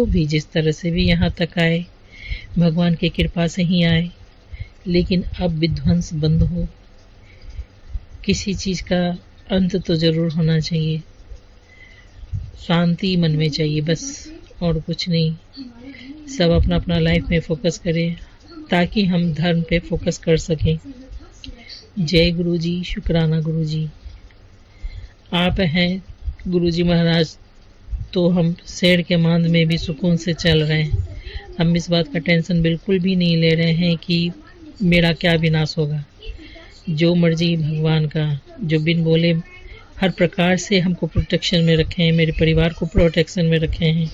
भी जिस तरह से भी यहाँ तक आए भगवान की कृपा से ही आए, लेकिन अब विध्वंस बंद हो। किसी चीज़ का अंत तो ज़रूर होना चाहिए, शांति मन में चाहिए बस, और कुछ नहीं। सब अपना अपना लाइफ में फोकस करें ताकि हम धर्म पे फोकस कर सकें। जय गुरु जी, शुक्राना गुरु जी। आप हैं गुरु जी महाराज तो हम शेर के मांद में भी सुकून से चल रहे हैं। हम इस बात का टेंशन बिल्कुल भी नहीं ले रहे हैं कि मेरा क्या विनाश होगा। जो मर्जी भगवान का, जो बिन बोले हर प्रकार से हमको प्रोटेक्शन में रखे हैं, मेरे परिवार को प्रोटेक्शन में रखे हैं,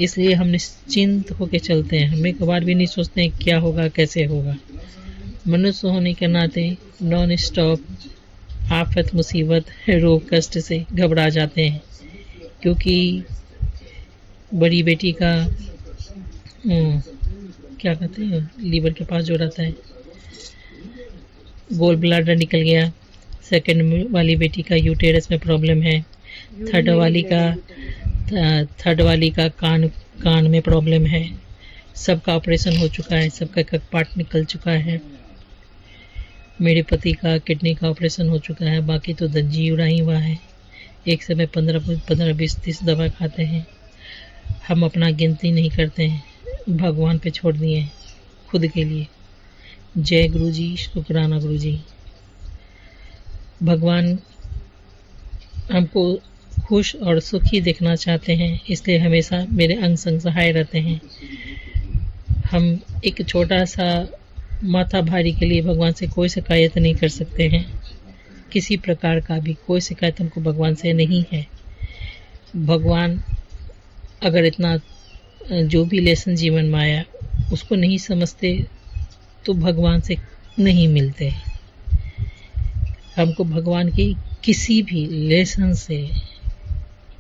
इसलिए हम निश्चिंत होकर चलते हैं। हम एक बार भी नहीं सोचते हैं क्या होगा कैसे होगा। मनुष्य होने के नाते नॉन स्टॉप आफत मुसीबत रोग कष्ट से घबरा जाते हैं, क्योंकि बड़ी बेटी का क्या कहते हैं, लीवर के पास जो रहता है, गोल ब्लाडर निकल गया। सेकंड वाली बेटी का यूटेरस में प्रॉब्लम है। थर्ड वाली का कान में प्रॉब्लम है। सबका ऑपरेशन हो चुका है, सबका एक पार्ट निकल चुका है। मेरे पति का किडनी का ऑपरेशन हो चुका है, बाकी तो दर्जी उड़ाई हुआ है। एक समय 15 20 30 दवा खाते हैं। हम अपना गिनती नहीं करते हैं, भगवान पे छोड़ दिए हैं खुद के लिए। जय गुरु जी, शुक्राना गुरु जी। भगवान हमको खुश और सुखी देखना चाहते हैं, इसलिए हमेशा मेरे अंग संग सहाय रहते हैं। हम एक छोटा सा माथा भारी के लिए भगवान से कोई शिकायत नहीं कर सकते हैं, किसी प्रकार का भी कोई शिकायत हमको भगवान से नहीं है। भगवान अगर इतना जो भी लेसन जीवन में आया उसको नहीं समझते तो भगवान से नहीं मिलते। हमको भगवान की किसी भी लेसन से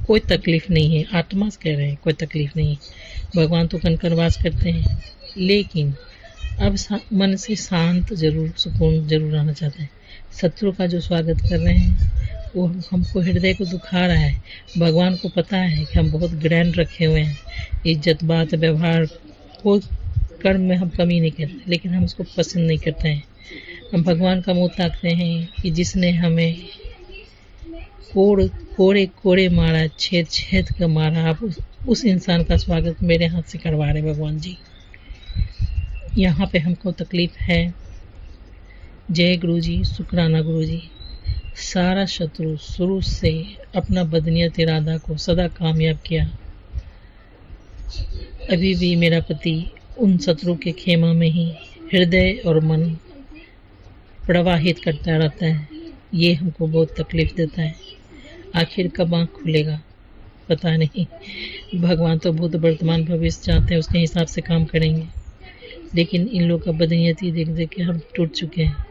कोई तकलीफ नहीं है। आत्मा से कह रहे हैं कोई तकलीफ नहीं। भगवान तो कनकरवास करते हैं, लेकिन अब मन से शांत जरूर, सुकून जरूर आना चाहते हैं। शत्रु का जो स्वागत कर रहे हैं वो हमको हृदय को दुखा रहा है। भगवान को पता है कि हम बहुत ग्रैंड रखे हुए हैं, इज्जत बात व्यवहार कोई कर्म में हम कमी नहीं करते, लेकिन हम उसको पसंद नहीं करते हैं। हम भगवान का मुँह ताकते हैं कि जिसने हमें कोड़े मारा, छेद का मारा, आप उस इंसान का स्वागत मेरे हाथ से करवा रहे भगवान जी। यहाँ पे हमको तकलीफ है। जय गुरु जी, शुक्राना गुरु जी। सारा शत्रु शुरू से अपना बदनीयत इरादा को सदा कामयाब किया। अभी भी मेरा पति उन शत्रु के खेमा में ही हृदय और मन प्रवाहित करता रहता है। ये हमको बहुत तकलीफ देता है। आखिर कब आँख खुलेगा पता नहीं। भगवान तो भूत वर्तमान भविष्य चाहते हैं, उसके हिसाब से काम करेंगे, लेकिन इन लोग का बदनीयती देख देख के हम टूट चुके हैं।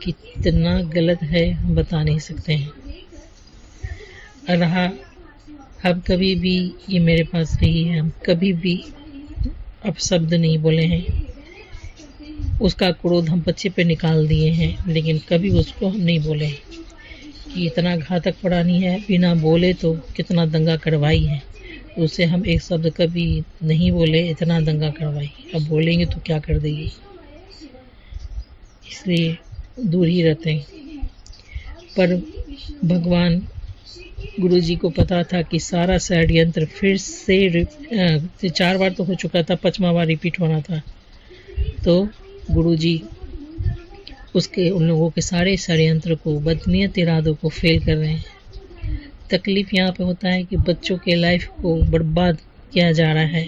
कितना गलत है हम बता नहीं सकते हैं। रहा अब कभी भी ये मेरे पास रही है, हम कभी भी अब शब्द नहीं बोले हैं। उसका क्रोध हम बच्चे पे निकाल दिए हैं, लेकिन कभी उसको हम नहीं बोले कि इतना घातक प्राणी है, बिना बोले तो कितना दंगा करवाई है। उससे हम एक शब्द कभी नहीं बोले, इतना दंगा करवाई। अब बोलेंगे तो क्या कर देगी, इसलिए दूर ही रहते हैं। पर भगवान गुरु जी को पता था कि सारा षड्यंत्र फिर से 4 बार तो हो चुका था, 5वां बार रिपीट होना था। तो गुरु जी उसके उन लोगों के सारे षड्यंत्र को, बदनीयत इरादों को फेल कर रहे हैं। तकलीफ यहाँ पे होता है कि बच्चों के लाइफ को बर्बाद किया जा रहा है।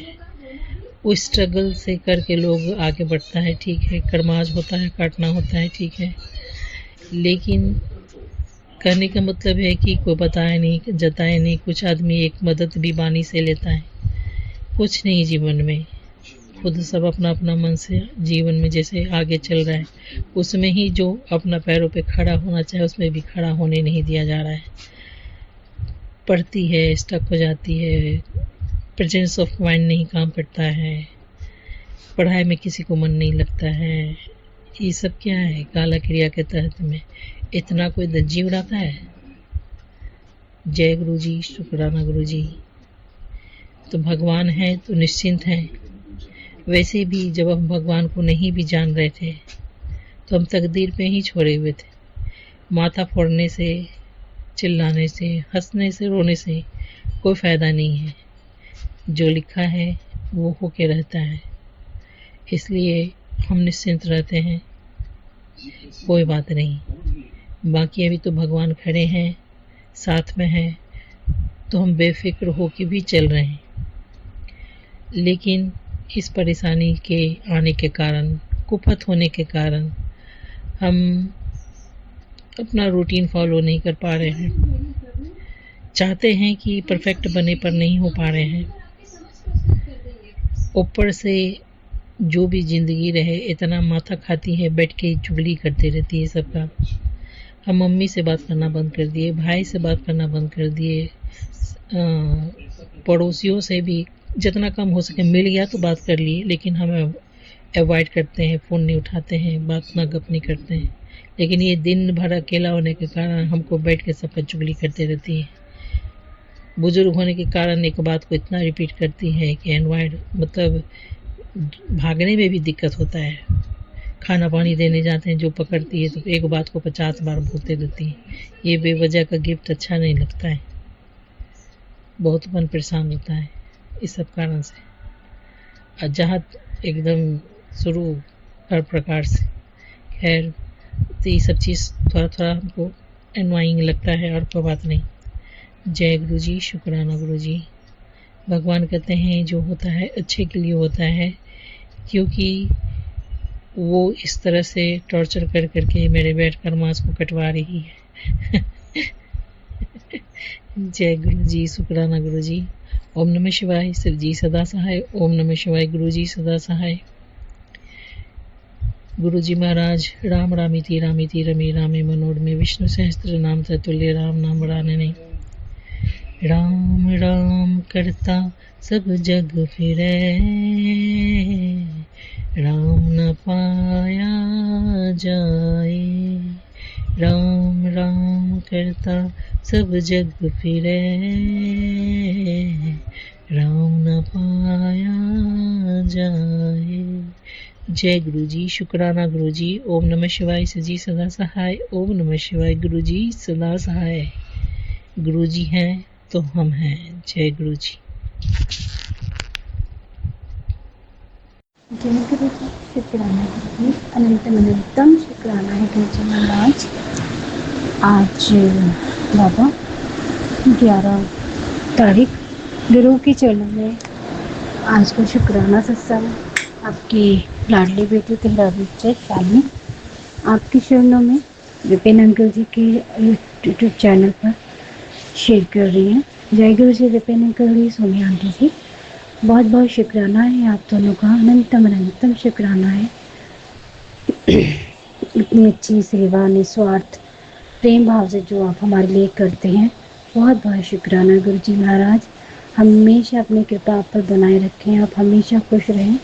वो स्ट्रगल से करके लोग आगे बढ़ता है, ठीक है, कर्माज होता है, काटना होता है, ठीक है, लेकिन कहने का मतलब है कि कोई बताए नहीं, जताए नहीं। कुछ आदमी एक मदद भी बानी से लेता है, कुछ नहीं जीवन में, खुद सब अपना अपना मन से जीवन में जैसे आगे चल रहा है, उसमें ही जो अपना पैरों पे खड़ा होना चाहिए उसमें भी खड़ा होने नहीं दिया जा रहा है। पढ़ती है, स्टक हो जाती है, प्रेजेंस ऑफ माइंड नहीं काम करता है, पढ़ाई में किसी को मन नहीं लगता है। ये सब क्या है? काला क्रिया के तहत में इतना कोई धज्जी उड़ाता है। जय गुरु जी, शुक्राना गुरु जी। तो भगवान है तो निश्चिंत हैं। वैसे भी जब हम भगवान को नहीं भी जान रहे थे तो हम तकदीर पे ही छोड़े हुए थे। माथा फोड़ने से, चिल्लाने से, हंसने से, रोने से कोई फ़ायदा नहीं है। जो लिखा है वो होके रहता है, इसलिए हम निश्चिंत रहते हैं, कोई बात नहीं। बाकी अभी तो भगवान खड़े हैं, साथ में हैं, तो हम बेफिक्र होके भी चल रहे हैं। लेकिन इस परेशानी के आने के कारण, कुफत होने के कारण हम अपना रूटीन फॉलो नहीं कर पा रहे हैं। चाहते हैं कि परफेक्ट बने पर नहीं हो पा रहे हैं। ऊपर से जो भी ज़िंदगी रहे इतना माथा खाती है, बैठ के चुगली करते रहती है सबका। हम मम्मी से बात करना बंद कर दिए, भाई से बात करना बंद कर दिए, पड़ोसियों से भी जितना कम हो सके मिल गया तो बात कर लिए, लेकिन हम अवॉइड करते हैं, फ़ोन नहीं उठाते हैं, बात ना गप नहीं करते हैं। लेकिन ये दिन भर अकेला होने के कारण हमको बैठ के सबका चुगली करते रहती है। बुजुर्ग होने के कारण एक बात को इतना रिपीट करती है कि अवॉइड मतलब भागने में भी दिक्कत होता है। खाना पानी देने जाते हैं, जो पकड़ती है तो एक बात को 50 बार बोलते रहती है। ये बेवजह का गिफ्ट अच्छा नहीं लगता है, बहुत मन परेशान होता है इस सब कारण से। अजाहत एकदम शुरू हर प्रकार से। खैर, तो ये सब चीज़ थोड़ा थोड़ा हमको एनवाइंग लगता है और कोई बात नहीं। जय गुरु जी, शुक्राना गुरु जी। भगवान कहते हैं जो होता है अच्छे के लिए होता है, क्योंकि वो इस तरह से टॉर्चर कर करके मेरे बैठ कर मांस को कटवा रही है। जय गुरु जी, शुक्राना गुरु जी। ओम नमः शिवाय। शिव जी सदा सहाय। ओम नमः शिवाय। गुरु जी सदा सहाय। गुरु जी महाराज राम रामिति रामिति रमे रामे मनोड में विष्णु सहस्त्र नाम ततुल्य राम नाम बड़ाने नहीं। राम राम करता सब जग फिरे, राम न पाया जाए। राम राम करता सब जग फिरे, राम न पाया जाए। जय गुरु जी, शुक्राना गुरु जी। ओम नमः शिवाय। शिव जी सदा सहाय। ओम नमः शिवाय। गुरु जी सदा सहाय। गुरु जी हैं तो हम हैं। जय गुरु जी। जय गुरु जी, शुक्राना गुरु जी। अनंतम अनंतम शुक्राना है गुरु जी महाराज। आज बाबा 11 तारीख गुरु के चरणों में आज का शुक्राना सत्संग आपकी लाडली बेटी तेहरावी शालिनी आपके चरणों में विपिन अंकल जी के यूट्यूब चैनल पर शेयर कर रही हैं। जय गुरु जी विपिन अंकल जी, सोनिया आंटी जी, बहुत बहुत शुक्राना है आप दोनों का, अनंतम अनंतम शुक्राना है। इतनी अच्छी सेवा निस्वार्थ प्रेम भाव से जो आप हमारे लिए करते हैं, बहुत बहुत शुक्राना गुरु जी महाराज। हमेशा अपनी कृपा आप पर बनाए रखें, आप हमेशा खुश रहें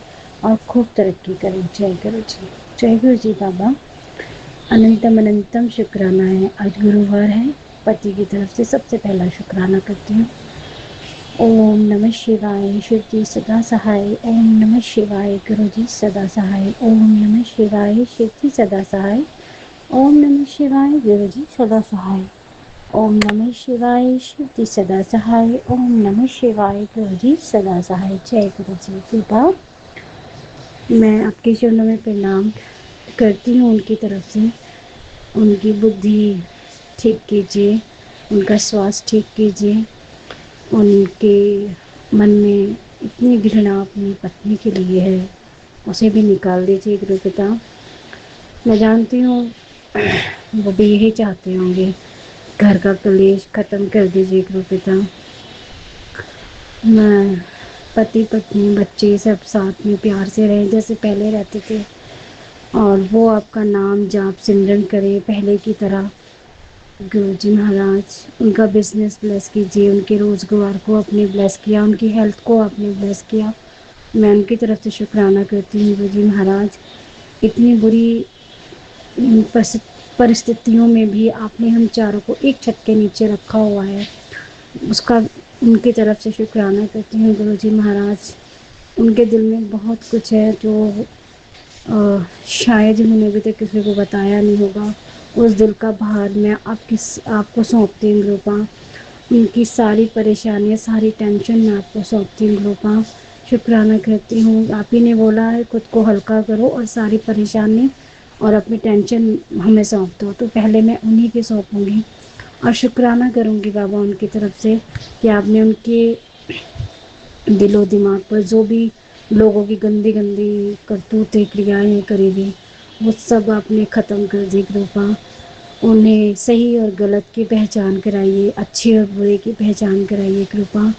और खूब तरक्की करें। जय गुरु जी। जय गुरु जी बाबा। अनंतम अनंतम शुक्राना है। आज गुरुवार है, पति की तरफ से सबसे पहला शुक्राना करती हूँ। ओम नमः शिवाय। शिव जी सदा सहाय। ओम नमः शिवाय। गुरु जी सदा सहाय। ओम नमः शिवाय। शिव जी सदा सहाय। ओम नमः शिवाय। गुरु जी सदा सहाय। ओम नमः शिवाय। शिव जी सदा सहाय। ओम नमः शिवाय। गुरु जी सदा सहाय। जय गुरु जी। कृपा मैं आपके चरणों में प्रणाम करती हूँ उनकी तरफ से। उनकी बुद्धि ठीक कीजिए, उनका स्वास्थ्य ठीक कीजिए। उनके मन में इतनी घृणा अपनी पत्नी के लिए है, उसे भी निकाल दीजिए गुरु पिता। मैं जानती हूँ वो भी यही चाहते होंगे, घर का कलेश ख़त्म कर दीजिए गुरु पिता। मैं पति पत्नी बच्चे सब साथ में प्यार से रहें जैसे पहले रहते थे, और वो आपका नाम जाप सिमरन करें पहले की तरह। गुरुजी महाराज उनका बिजनेस ब्लेस कीजिए, उनके रोज़गार को आपने ब्लेस किया, उनकी हेल्थ को आपने ब्लेस किया। मैं उनकी तरफ से शुक्राना करती हूँ गुरुजी महाराज। इतनी बुरी परिस्थितियों में भी आपने हम चारों को एक छत के नीचे रखा हुआ है, उसका उनकी तरफ से शुक्राना करती हूँ गुरुजी महाराज। उनके दिल में बहुत कुछ है जो शायद उन्होंने अभी तक किसी को बताया नहीं होगा। उस दिल का भार मैं आपको सौंपती हूँ गुरुपा। उनकी सारी परेशानियाँ सारी टेंशन मैं आपको सौंपती हूँ गुरुपा। शुक्राना करती हूँ, आप ही ने बोला है खुद को हल्का करो और सारी परेशानी और अपनी टेंशन हमें सौंप दो, तो पहले मैं उन्हीं की सौंपूँगी और शुक्राना करूँगी बाबा उनकी तरफ से कि आपने उनके दिलो दिमाग पर जो भी लोगों की गंदी गंदी करतूतें क्रियाएं करी थी वो सब आपने ख़त्म कर दी कृपा। उन्हें सही और गलत की पहचान कराइए, अच्छे और बुरे की पहचान कराइए कृपा।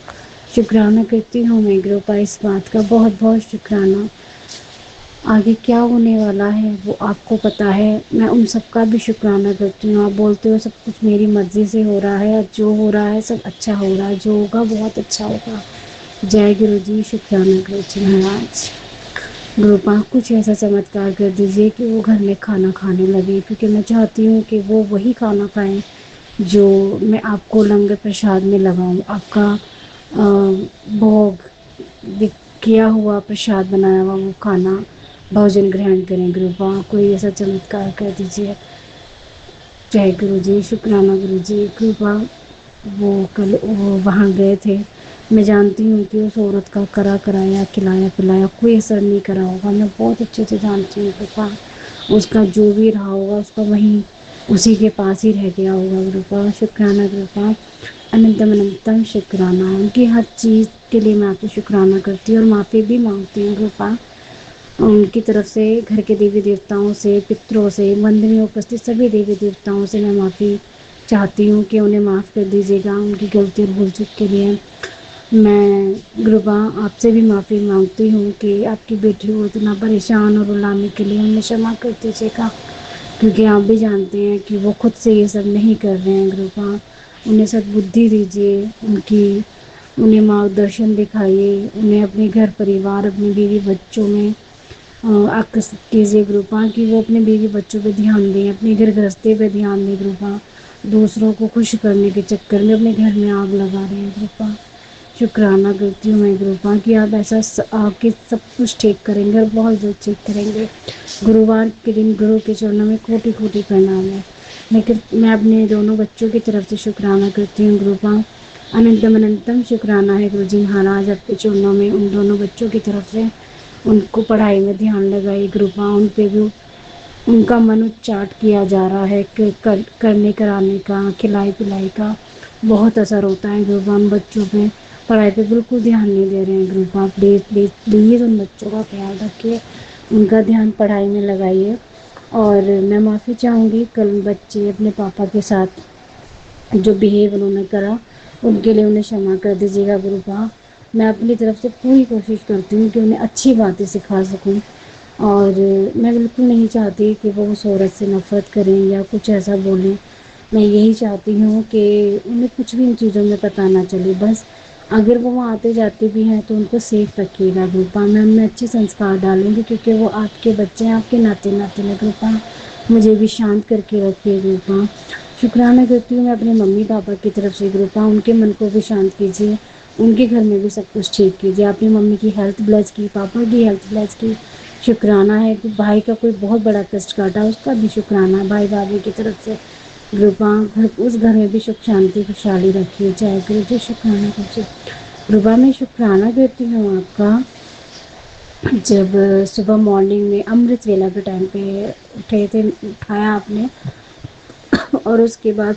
शुक्राना करती हूँ मैं कृपा इस बात का, बहुत बहुत शुक्राना। आगे क्या होने वाला है वो आपको पता है, मैं उन सब का भी शुक्राना करती हूँ। आप बोलते हो सब कुछ मेरी मर्ज़ी से हो रहा है, जो हो रहा है सब अच्छा हो रहा है, जो होगा बहुत अच्छा होगा। जय गुरु जी, शुक्राना गुरु जी महाराज। गुरुपा कुछ ऐसा चमत्कार कर दीजिए कि वो घर में खाना खाने लगे, क्योंकि मैं चाहती हूँ कि वो वही खाना खाएं जो मैं आपको लंगर प्रसाद में लगाऊं। आपका भोग किया हुआ प्रसाद बनाया हुआ वो खाना भोजन ग्रहण करें गुरुपा। कोई ऐसा चमत्कार कर दीजिए। जय गुरु जी, शुक्राना गुरु जी। कृपा वो कल वो वहाँ गए थे, मैं जानती हूँ कि उस औरत का कराया खिलाया पिलाया कोई असर नहीं करा होगा, मैं बहुत अच्छे से जानती हूँ कृपा। उसका जो भी रहा होगा उसका वहीं उसी के पास ही रह गया होगा कृपा। शुक्राना कृपा, अनंतम अनंतम शुक्राना। उनकी हर चीज़ के लिए मैं आपको शुक्राना करती हूँ और माफ़ी भी मांगती हूँ कृपा। उनकी तरफ से घर के देवी देवताओं से, पितरों से, मंदिर में उपस्थित सभी देवी देवताओं से मैं माफ़ी चाहती हूँ कि उन्हें माफ़ कर दीजिएगा उनकी गलती और भूल चूक के लिए। मैं गुरुबा आपसे भी माफ़ी मांगती हूँ कि आपकी बेटी को इतना परेशान और रुलाने के लिए उन्हें क्षमा कर दीजिएगा, क्योंकि आप भी जानते हैं कि वो खुद से ये सब नहीं कर रहे हैं गुरुबा। उन्हें सद्बुद्धि दीजिए, उन्हें मार्गदर्शन दिखाइए, उन्हें अपने घर परिवार अपने बीवी बच्चों में आकर्षित कीजिए गुरुपा कि वो अपने बीवी बच्चों पे ध्यान दें, अपने घर गृहस्थी पे ध्यान दें गुरुपा। दूसरों को खुश करने के चक्कर में अपने घर में आग लगा रहे हैं गुरुपा। शुक्राना करती हूँ मैं गुरुपा कि आप ऐसा आके सब कुछ ठीक करेंगे और बहुत जल्द ठीक करेंगे। गुरुवार के दिन गुरु के चरणों में कोटि कोटि प्रणाम है। मैं अपने दोनों बच्चों की तरफ से शुक्राना करती हूँ गुरुपा। अनंतम अनंतम शुक्राना है गुरु जी महाराज आपके चरणों में उन दोनों बच्चों की तरफ से। उनको पढ़ाई में ध्यान लगाइए गुरुपा, उन पे भी उनका मन उच्चाट किया जा रहा है कि करने कराने का, खिलाई पिलाई का बहुत असर होता है गुरुपा उन बच्चों पे। पढ़ाई पे बिल्कुल ध्यान नहीं दे रहे हैं गुरुपा। प्लीज़ प्लीज़ प्लीज़ उन बच्चों का ख्याल रखिए, उनका ध्यान पढ़ाई में लगाइए। और मैं माफ़ी चाहूँगी, कल बच्चे अपने पापा के साथ जो बिहेव उन्होंने करा उनके लिए उन्हें क्षमा कर दीजिएगा गुरुपा। मैं अपनी तरफ से पूरी कोशिश करती हूँ कि उन्हें अच्छी बातें सिखा सकूँ, और मैं बिल्कुल नहीं चाहती कि वो उस औरत से नफ़रत करें या कुछ ऐसा बोलें। मैं यही चाहती हूँ कि उन्हें कुछ भी इन चीज़ों में पता ना चले, बस अगर वो वहाँ आते जाते भी हैं तो उनको सेफ रखिएगा गुरुपा। मैं उनमें अच्छे संस्कार डालूँगी, क्योंकि वो आपके बच्चे हैं, आपके नाते नाते में गुरुपा। मुझे भी शांत करके रखिए गुरुपा। शुक्राना करती हूँ मैं अपने मम्मी पापा की तरफ से गुरुपा, उनके मन को भी शांत कीजिए, उनके घर में भी सब कुछ ठीक कीजिए। आपने मम्मी की हेल्थ ब्लेस की, पापा की हेल्थ ब्लेस की। शुक्राना है कि भाई का कोई बहुत बड़ा कष्ट काटा, उसका भी शुक्राना भाई भाभी की तरफ से गुरुपा। उस घर में भी सुख शांति खुशहाली रखिए। जय गुरु जी, शुक्राना कीजिए गुरुपा। मैं शुक्राना करती हूँ आपका, जब सुबह मॉर्निंग में अमृत वेला के टाइम पे उठे थे, उठाया आपने, और उसके बाद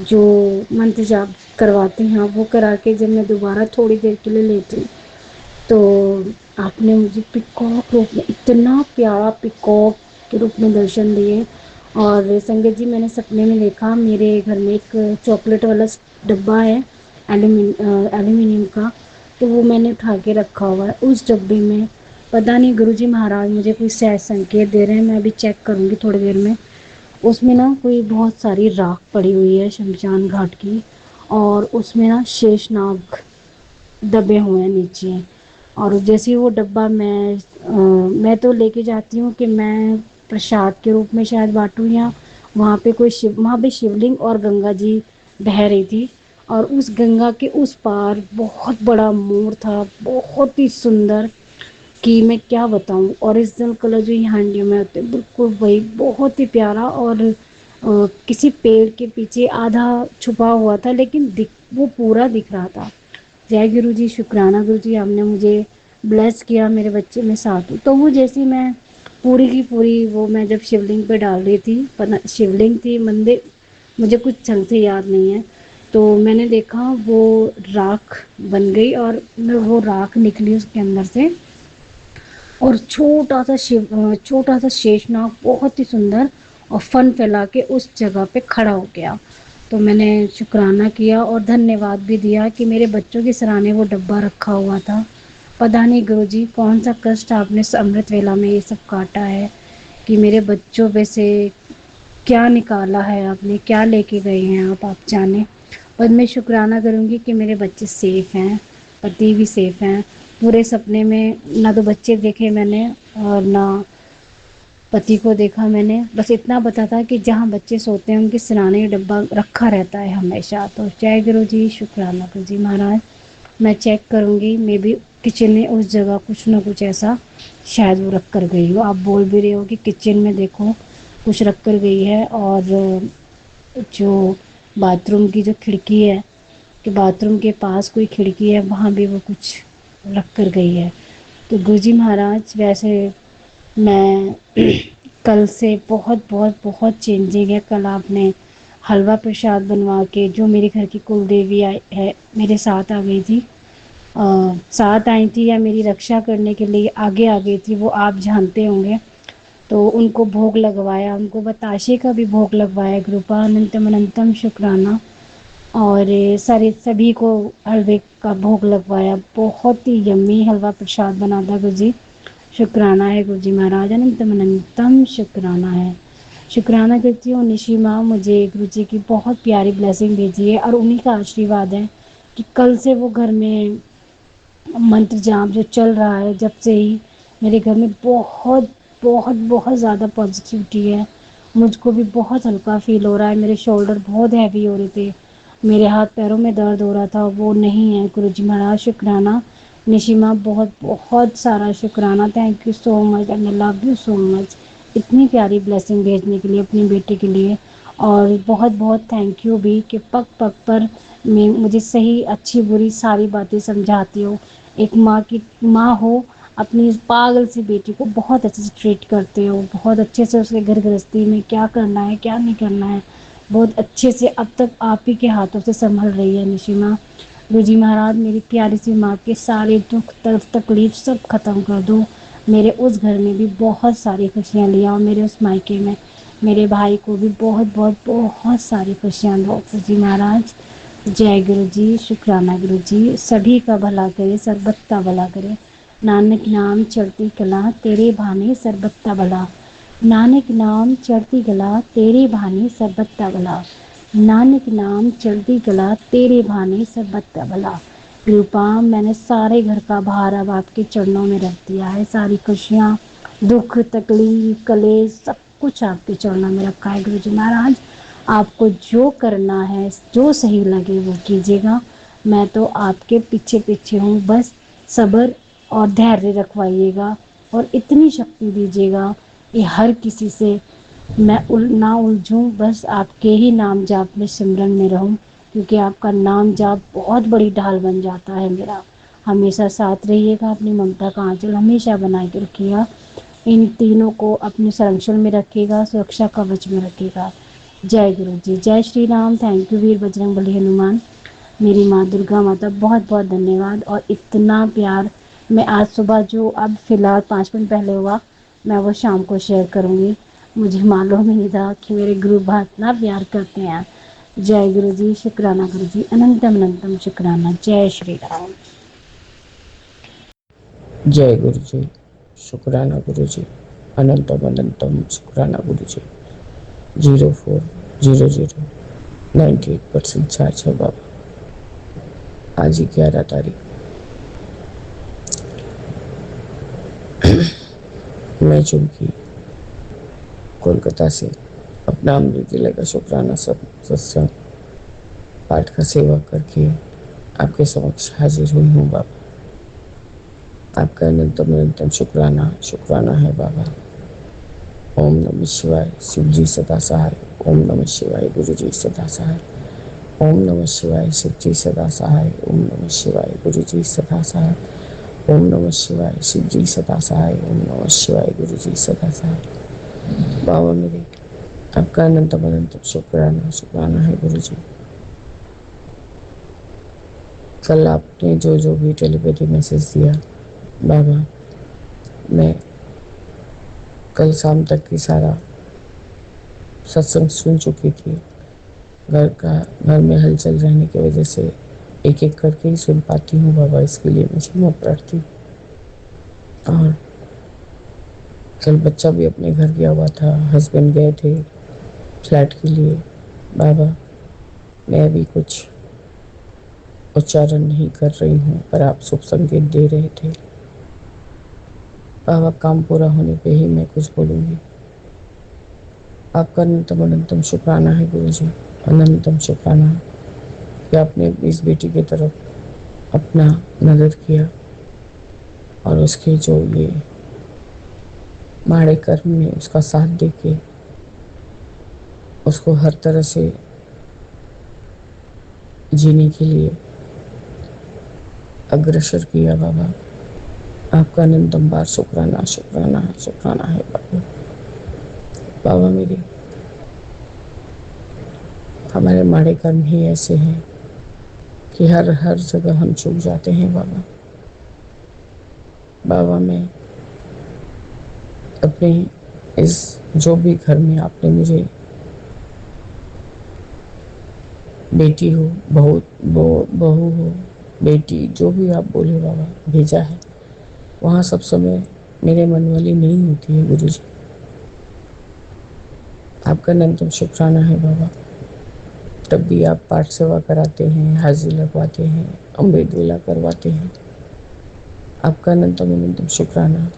जो मंत्र जाप करवाते हैं वो करा के जब मैं दोबारा थोड़ी देर के लिए लेती हूँ तो आपने मुझे पिकॉक रूप में, इतना प्यारा पिकॉक के रूप में दर्शन दिए, और संगत जी मैंने सपने में देखा मेरे घर में एक चॉकलेट वाला डब्बा है एल्यूमिनियम का, तो वो मैंने उठा के रखा हुआ है। उस डब्बे में पता नहीं गुरुजी महाराज मुझे कोई शायद संकेत दे रहे हैं, मैं अभी चेक करूँगी थोड़ी देर में। उसमें ना कोई बहुत सारी राख पड़ी हुई है शमशान घाट की, और उसमें ना शेषनाग दबे हुए हैं नीचे। और जैसे ही वो डब्बा मैं तो लेके जाती हूँ कि मैं प्रसाद के रूप में शायद बांटूँ, या वहाँ पे शिवलिंग और गंगा जी बह रही थी, और उस गंगा के उस पार बहुत बड़ा मोर था, बहुत ही सुंदर, कि मैं क्या बताऊँ। ओरिजिनल कलर जो ये हांडियों में होते हैं बिल्कुल वही, बहुत ही प्यारा। और किसी पेड़ के पीछे आधा छुपा हुआ था, लेकिन वो पूरा दिख रहा था। जय गुरु जी, शुक्राना गुरु जी, आपने मुझे ब्लेस किया, मेरे बच्चे में साथ हूँ। तो वो जैसी मैं पूरी की पूरी, वो मैं जब शिवलिंग पे डाल रही थी, शिवलिंग थी मंदिर, मुझे कुछ ढंग से याद नहीं है, तो मैंने देखा वो राख बन गई, और वो राख निकली उसके अंदर से, और छोटा सा शेषनाग बहुत ही सुंदर और फन फैला के उस जगह पे खड़ा हो गया। तो मैंने शुक्राना किया और धन्यवाद भी दिया कि मेरे बच्चों के सराहने वो डब्बा रखा हुआ था। पता नहीं गुरुजी कौन सा कष्ट आपने इस अमृत वेला में ये सब काटा है, कि मेरे बच्चों पे से क्या निकाला है आपने, क्या लेके गए हैं आप जाने। और मैं शुक्राना करूँगी कि मेरे बच्चे सेफ़ हैं, पति भी सेफ़ हैं। पूरे सपने में ना तो बच्चे देखे मैंने और ना पति को देखा मैंने, बस इतना पता था कि जहाँ बच्चे सोते हैं उनके सिराने डब्बा रखा रहता है हमेशा। तो जय गुरु जी, शुक्राना गुरु जी महाराज। मैं चेक करूँगी, मे बी किचन में उस जगह कुछ ना कुछ ऐसा शायद वो रख कर गई हो। आप बोल भी रहे हो कि किचन में देखो कुछ रख कर गई है, और जो बाथरूम की जो खिड़की है, कि बाथरूम के पास कोई खिड़की है, वहाँ भी वो कुछ रख कर गई है। तो गुरुजी महाराज वैसे मैं कल से बहुत बहुत बहुत चेंजिंग है। कल आपने हलवा प्रसाद बनवा के, जो मेरे घर की कुल देवी आई है मेरे साथ आ गई थी, साथ आई थी या मेरी रक्षा करने के लिए आगे आ गई थी, वो आप जानते होंगे। तो उनको भोग लगवाया, उनको बताशे का भी भोग लगवाया। कृपा अनंतम अनंतम शुक्राना। और सारे सभी को हलवे का भोग लगवाया। बहुत ही यम्मी हलवा प्रसाद बना था गुरु जी, शुक्राना है गुरु जी महाराज, अनंतम अनंतम शुक्राना है। शुक्राना करती हूँ निशी माँ, मुझे गुरु जी की बहुत प्यारी ब्लेसिंग भेजी है, और उन्हीं का आशीर्वाद है कि कल से वो घर में मंत्र जाप जो चल रहा है, जब से ही मेरे घर में बहुत बहुत बहुत ज़्यादा पॉजिटिविटी है। मुझको भी बहुत हल्का फील हो रहा है। मेरे शोल्डर बहुत हैवी हो रहे थे, मेरे हाथ पैरों में दर्द हो रहा था, वो नहीं है। गुरु जी महाराज शुक्राना। निशिमा बहुत बहुत सारा शुक्राना, thank you so much and I love you so much, इतनी प्यारी ब्लेसिंग भेजने के लिए अपनी बेटी के लिए। और बहुत बहुत थैंक यू भी कि पग पग पर मुझे सही अच्छी बुरी सारी बातें समझाती हो। एक माँ हो, अपनी इस पागल सी बेटी को बहुत अच्छे से ट्रीट करते हो, बहुत अच्छे से उसके घर गृहस्थी में क्या करना है क्या नहीं करना है बहुत अच्छे से अब तक आप ही के हाथों से संभल रही है निशिमा। गुरु जी महाराज मेरी प्यारी सी माँ के सारे दुख दर्द तकलीफ सब खत्म कर दो। मेरे उस घर में भी बहुत सारी खुशियाँ लिया, और मेरे उस मायके में मेरे भाई को भी बहुत बहुत बहुत सारी खुशियाँ दो गुरु जी महाराज। जय गुरु जी, शुक्राना गुरु जी, सभी का भला करे, सरबत का भला करे। नानक नाम चढ़ती कला तेरे भाने सरबत का भला। नानक नाम चढ़ती गला तेरे भाने सरबत का भला। नानक नाम चढ़ती गला तेरे भाने सरबत का भला। कृपा मैंने सारे घर का भार अब आपके चरणों में रख दिया है। सारी खुशियाँ, दुख, तकलीफ, कलेश सब कुछ आपके चरणों में रखा है गुरु जी महाराज। आपको जो करना है, जो सही लगे वो कीजिएगा। मैं तो आपके पीछे पीछे हूँ, बस सब्र और धैर्य रखवाइएगा, और इतनी शक्ति दीजिएगा कि हर किसी से मैं ना उलझूँ, बस आपके ही नाम जाप में सिमरन में रहूँ, क्योंकि आपका नाम जाप बहुत बड़ी ढाल बन जाता है मेरा। हमेशा साथ रहिएगा, अपनी ममता का आंचल हमेशा बना के रखिएगा। इन तीनों को अपने संरक्षण में रखिएगा, सुरक्षा कवच में रखिएगा। जय गुरु जी, जय श्री राम। थैंक यू वीर बजरंग बली हनुमान। मेरी माँ दुर्गा माता बहुत बहुत धन्यवाद। और इतना प्यार मैं आज सुबह जो अब फ़िलहाल 5 मिनट पहले हुआ, मैं वो शाम को शेयर करूँगी। मुझे मालूम ही नहीं था कि मेरे गुरु बात इतना प्यार करते हैं। जय गुरु जी, शुक्राना गुरु जी, अनंतम अनंतम शुक्राना। जय श्री राम। जय गुरु जी, शुक्राना गुरु जी, अनंतम अनंतम शुक्राना गुरु जी। 040098% चार्ज है बाबा। आज ही 11 तारीख मैं चूंकि कोलकाता से अपना अमृत जिले का शुक्राना सत्संग पाठ का सेवा करके आपके समक्ष हाजिर हुई हूँ बाबा। आपका अनंतम अनंतम शुक्राना शुक्राना है बाबा। ओम नमः शिवाय, शिव जी सदा सहाय। ओम नमः शिवाय, गुरु जी सदा सहाय। ओम नमः शिवाय, शिव जी सदा सहाय। ओम नमः शिवाय, गुरु जी सदा सहाय। ओम नमः शिवाय, शिव जी सदा सहाय। ओम नमः शिवाय, गुरु जी सदा सहाय। बाबा मेरे, आपका अनंतम अनंतम शुक्राना शुक्राना है गुरु जी। कल आपने जो जो भी टेलीपैथी मैसेज दिया बाबा, मैं कल शाम तक की सारा सत्संग सुन चुकी थी। घर में हलचल रहने की वजह से एक एक करके ही सुन पाती हूँ बाबा, इसके लिए मैं क्षमा प्रार्थी। और कल बच्चा भी अपने घर गया हुआ था, हस्बैंड गए थे फ्लैट के लिए बाबा। मैं अभी कुछ उच्चारण नहीं कर रही हूँ, पर आप शुभ संकेत दे रहे थे बाबा। काम पूरा होने पे ही मैं कुछ बोलूँगी। आपका अनंतम अनंतम शुक्राना है गुरु जी, अनंतम शुक्राना कि आपने इस बेटी की तरफ अपना नजर किया और उसके जो ये माड़े कर्म में उसका साथ देके उसको हर तरह से जीने के लिए अग्रसर किया बाबा। आपका अनंतम बार शुक्राना शुक्राना शुक्राना है बाबा। बाबा मेरे, हमारे माड़े कर्म ही ऐसे हैं कि हर जगह हम चूक जाते हैं बाबा। बाबा मैं अपने इस जो भी घर में आपने मुझे बेटी हो, बहू हो, बेटी, जो भी आप बोले बाबा, भेजा है, वहाँ सब समय मेरे मन वाली नहीं होती है गुरु जी। आपका अनंतम शुक्राना है बाबा। तब भी आप पाठ सेवा कराते हैं, हाजिरी लगवाते हैं, अमृत वेला करवाते हैं। आपका अनंतम अनंतम शुक्राना।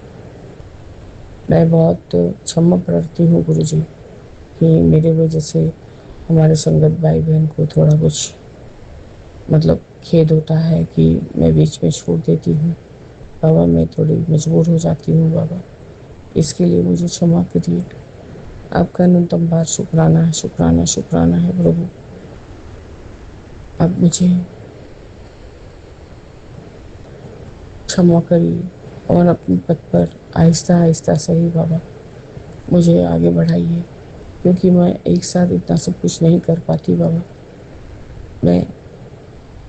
मैं बहुत क्षमा प्रार्थी हूँ गुरु जी कि मेरे वजह से हमारे संगत भाई बहन को थोड़ा कुछ मतलब खेद होता है कि मैं बीच में छोड़ देती हूँ बाबा। मैं थोड़ी मजबूर हो जाती हूँ बाबा, इसके लिए मुझे क्षमा करिए। आपका अनंतम बार शुक्राना है शुक्राना शुक्राना है प्रभु। आप मुझे क्षमा करिए और अपने पथ पर आहिस्ता आहिस्ता सही बाबा मुझे आगे बढ़ाइए, क्योंकि मैं एक साथ इतना सब कुछ नहीं कर पाती बाबा। मैं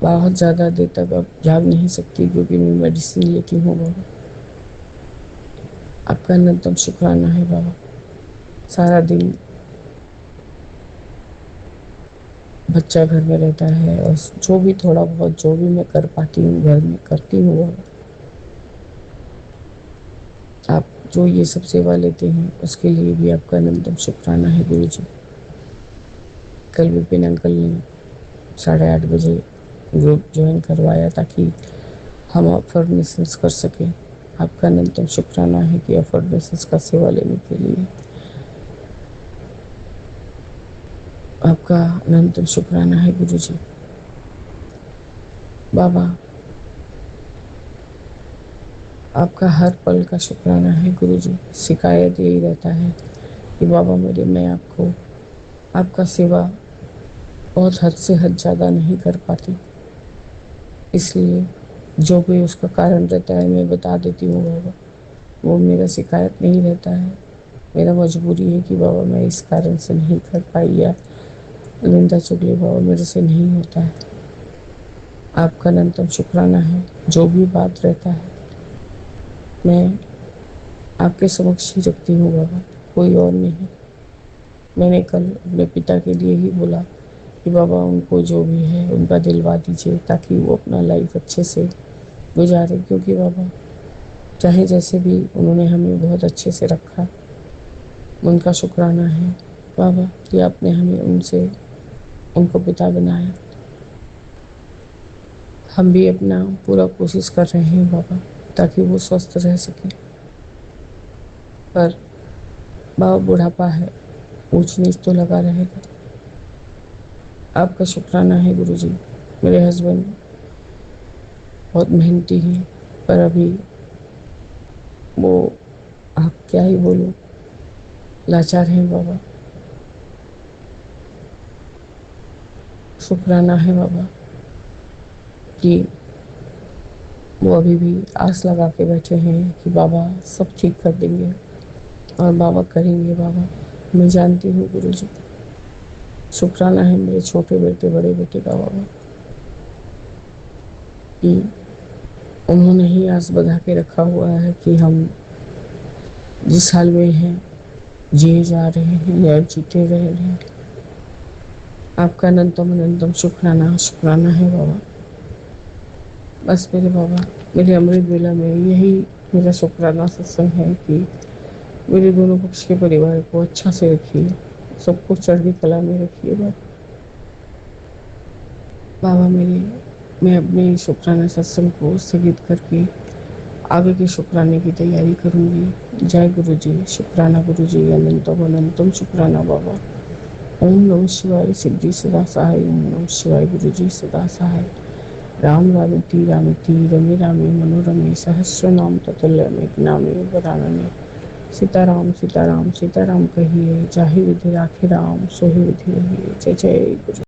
बहुत ज़्यादा देर तक अब जाग नहीं सकती क्योंकि मैं मेडिसिन लेती हूँ बाबा। आपका अनंतम शुक्राना है बाबा। सारा दिन बच्चा घर में रहता है और जो भी थोड़ा बहुत जो भी मैं कर पाती हूँ घर में करती हूँ बाबा। आप जो ये सब सेवा लेते हैं उसके लिए भी आपका अनंतम शुक्राना है गुरु जी। कल विपिन अंकल ने 8:30 बजे ग्रुप ज्वाइन करवाया ताकि हम अफर्मेशंस कर सकें। आपका अनंतम शुक्राना है कि अफर्मेशंस का सेवा लेने के लिए आपका अनंतम शुक्राना है गुरु जी। बाबा आपका हर पल का शुक्राना है गुरु जी। शिकायत यही रहता है कि बाबा मेरे, मैं आपको आपका सेवा बहुत हद से हद ज़्यादा नहीं कर पाती, इसलिए जो भी उसका कारण रहता है मैं बता देती हूँ बाबा। वो मेरा शिकायत नहीं रहता है, मेरा मजबूरी है कि बाबा मैं इस कारण से नहीं कर पाई या निंदा चुगली बाबा मेरे से नहीं होता है। आपका अनंतम शुक्राना है। जो भी बात रहता है मैं आपके समक्ष ही रखती हूँ बाबा, कोई और नहीं। मैंने कल अपने पिता के लिए ही बोला कि बाबा उनको जो भी है उनका दिलवा दीजिए ताकि वो अपना लाइफ अच्छे से गुजारे, क्योंकि बाबा चाहे जैसे भी उन्होंने हमें बहुत अच्छे से रखा, उनका शुक्राना है बाबा कि आपने हमें उनको पिता बनाया। हम भी अपना पूरा कोशिश कर रहे हैं बाबा ताकि वो स्वस्थ रह सके, पर बाबा बुढ़ापा है, ऊंच नीच तो लगा रहेगा। आपका शुक्राना है गुरुजी, मेरे हस्बैंड बहुत मेहनती हैं, पर अभी वो आप क्या ही बोलो, लाचार हैं बाबा। शुक्राना है बाबा कि वो अभी भी आस लगा के बैठे हैं कि बाबा सब ठीक कर देंगे, और बाबा करेंगे बाबा, मैं जानती हूँ गुरुजी। शुक्राना है मेरे छोटे बेटे बड़े बेटे का बाबा कि उन्होंने ही आस बधा के रखा हुआ है कि हम जिस हाल में हैं जिए जा रहे हैं या जीते रह रहे हैं। आपका अनंतम शुक्राना शुक्राना है बाबा। बस मेरे बाबा, मेरे अमृत बेला में यही मेरा शुक्राना सत्संग है कि मेरे दोनों पक्ष के परिवार को अच्छा से रखिए, सबको चढ़ती कला में रखिए बाबा मैं अपने शुक्राना सत्संग को स्थगित करके आगे के शुक्राने की तैयारी करूंगी। जय गुरु जी, शुक्राना गुरु जी, अनंतम शुक्राना बाबा। ओम नमः शिवाय, सिद्धि सदा सहाय। ओम नमः शिवाय, गुरु जी सदा सहाय। राम रामति रमे रामे मनोरमे, सहस्र नाम ततुल्यम एक नामे वरानने। सीताराम सीताराम सीताराम कहिए, जाहि विधि राखे राम सोहि विधि रहिए। जय जय गुरु।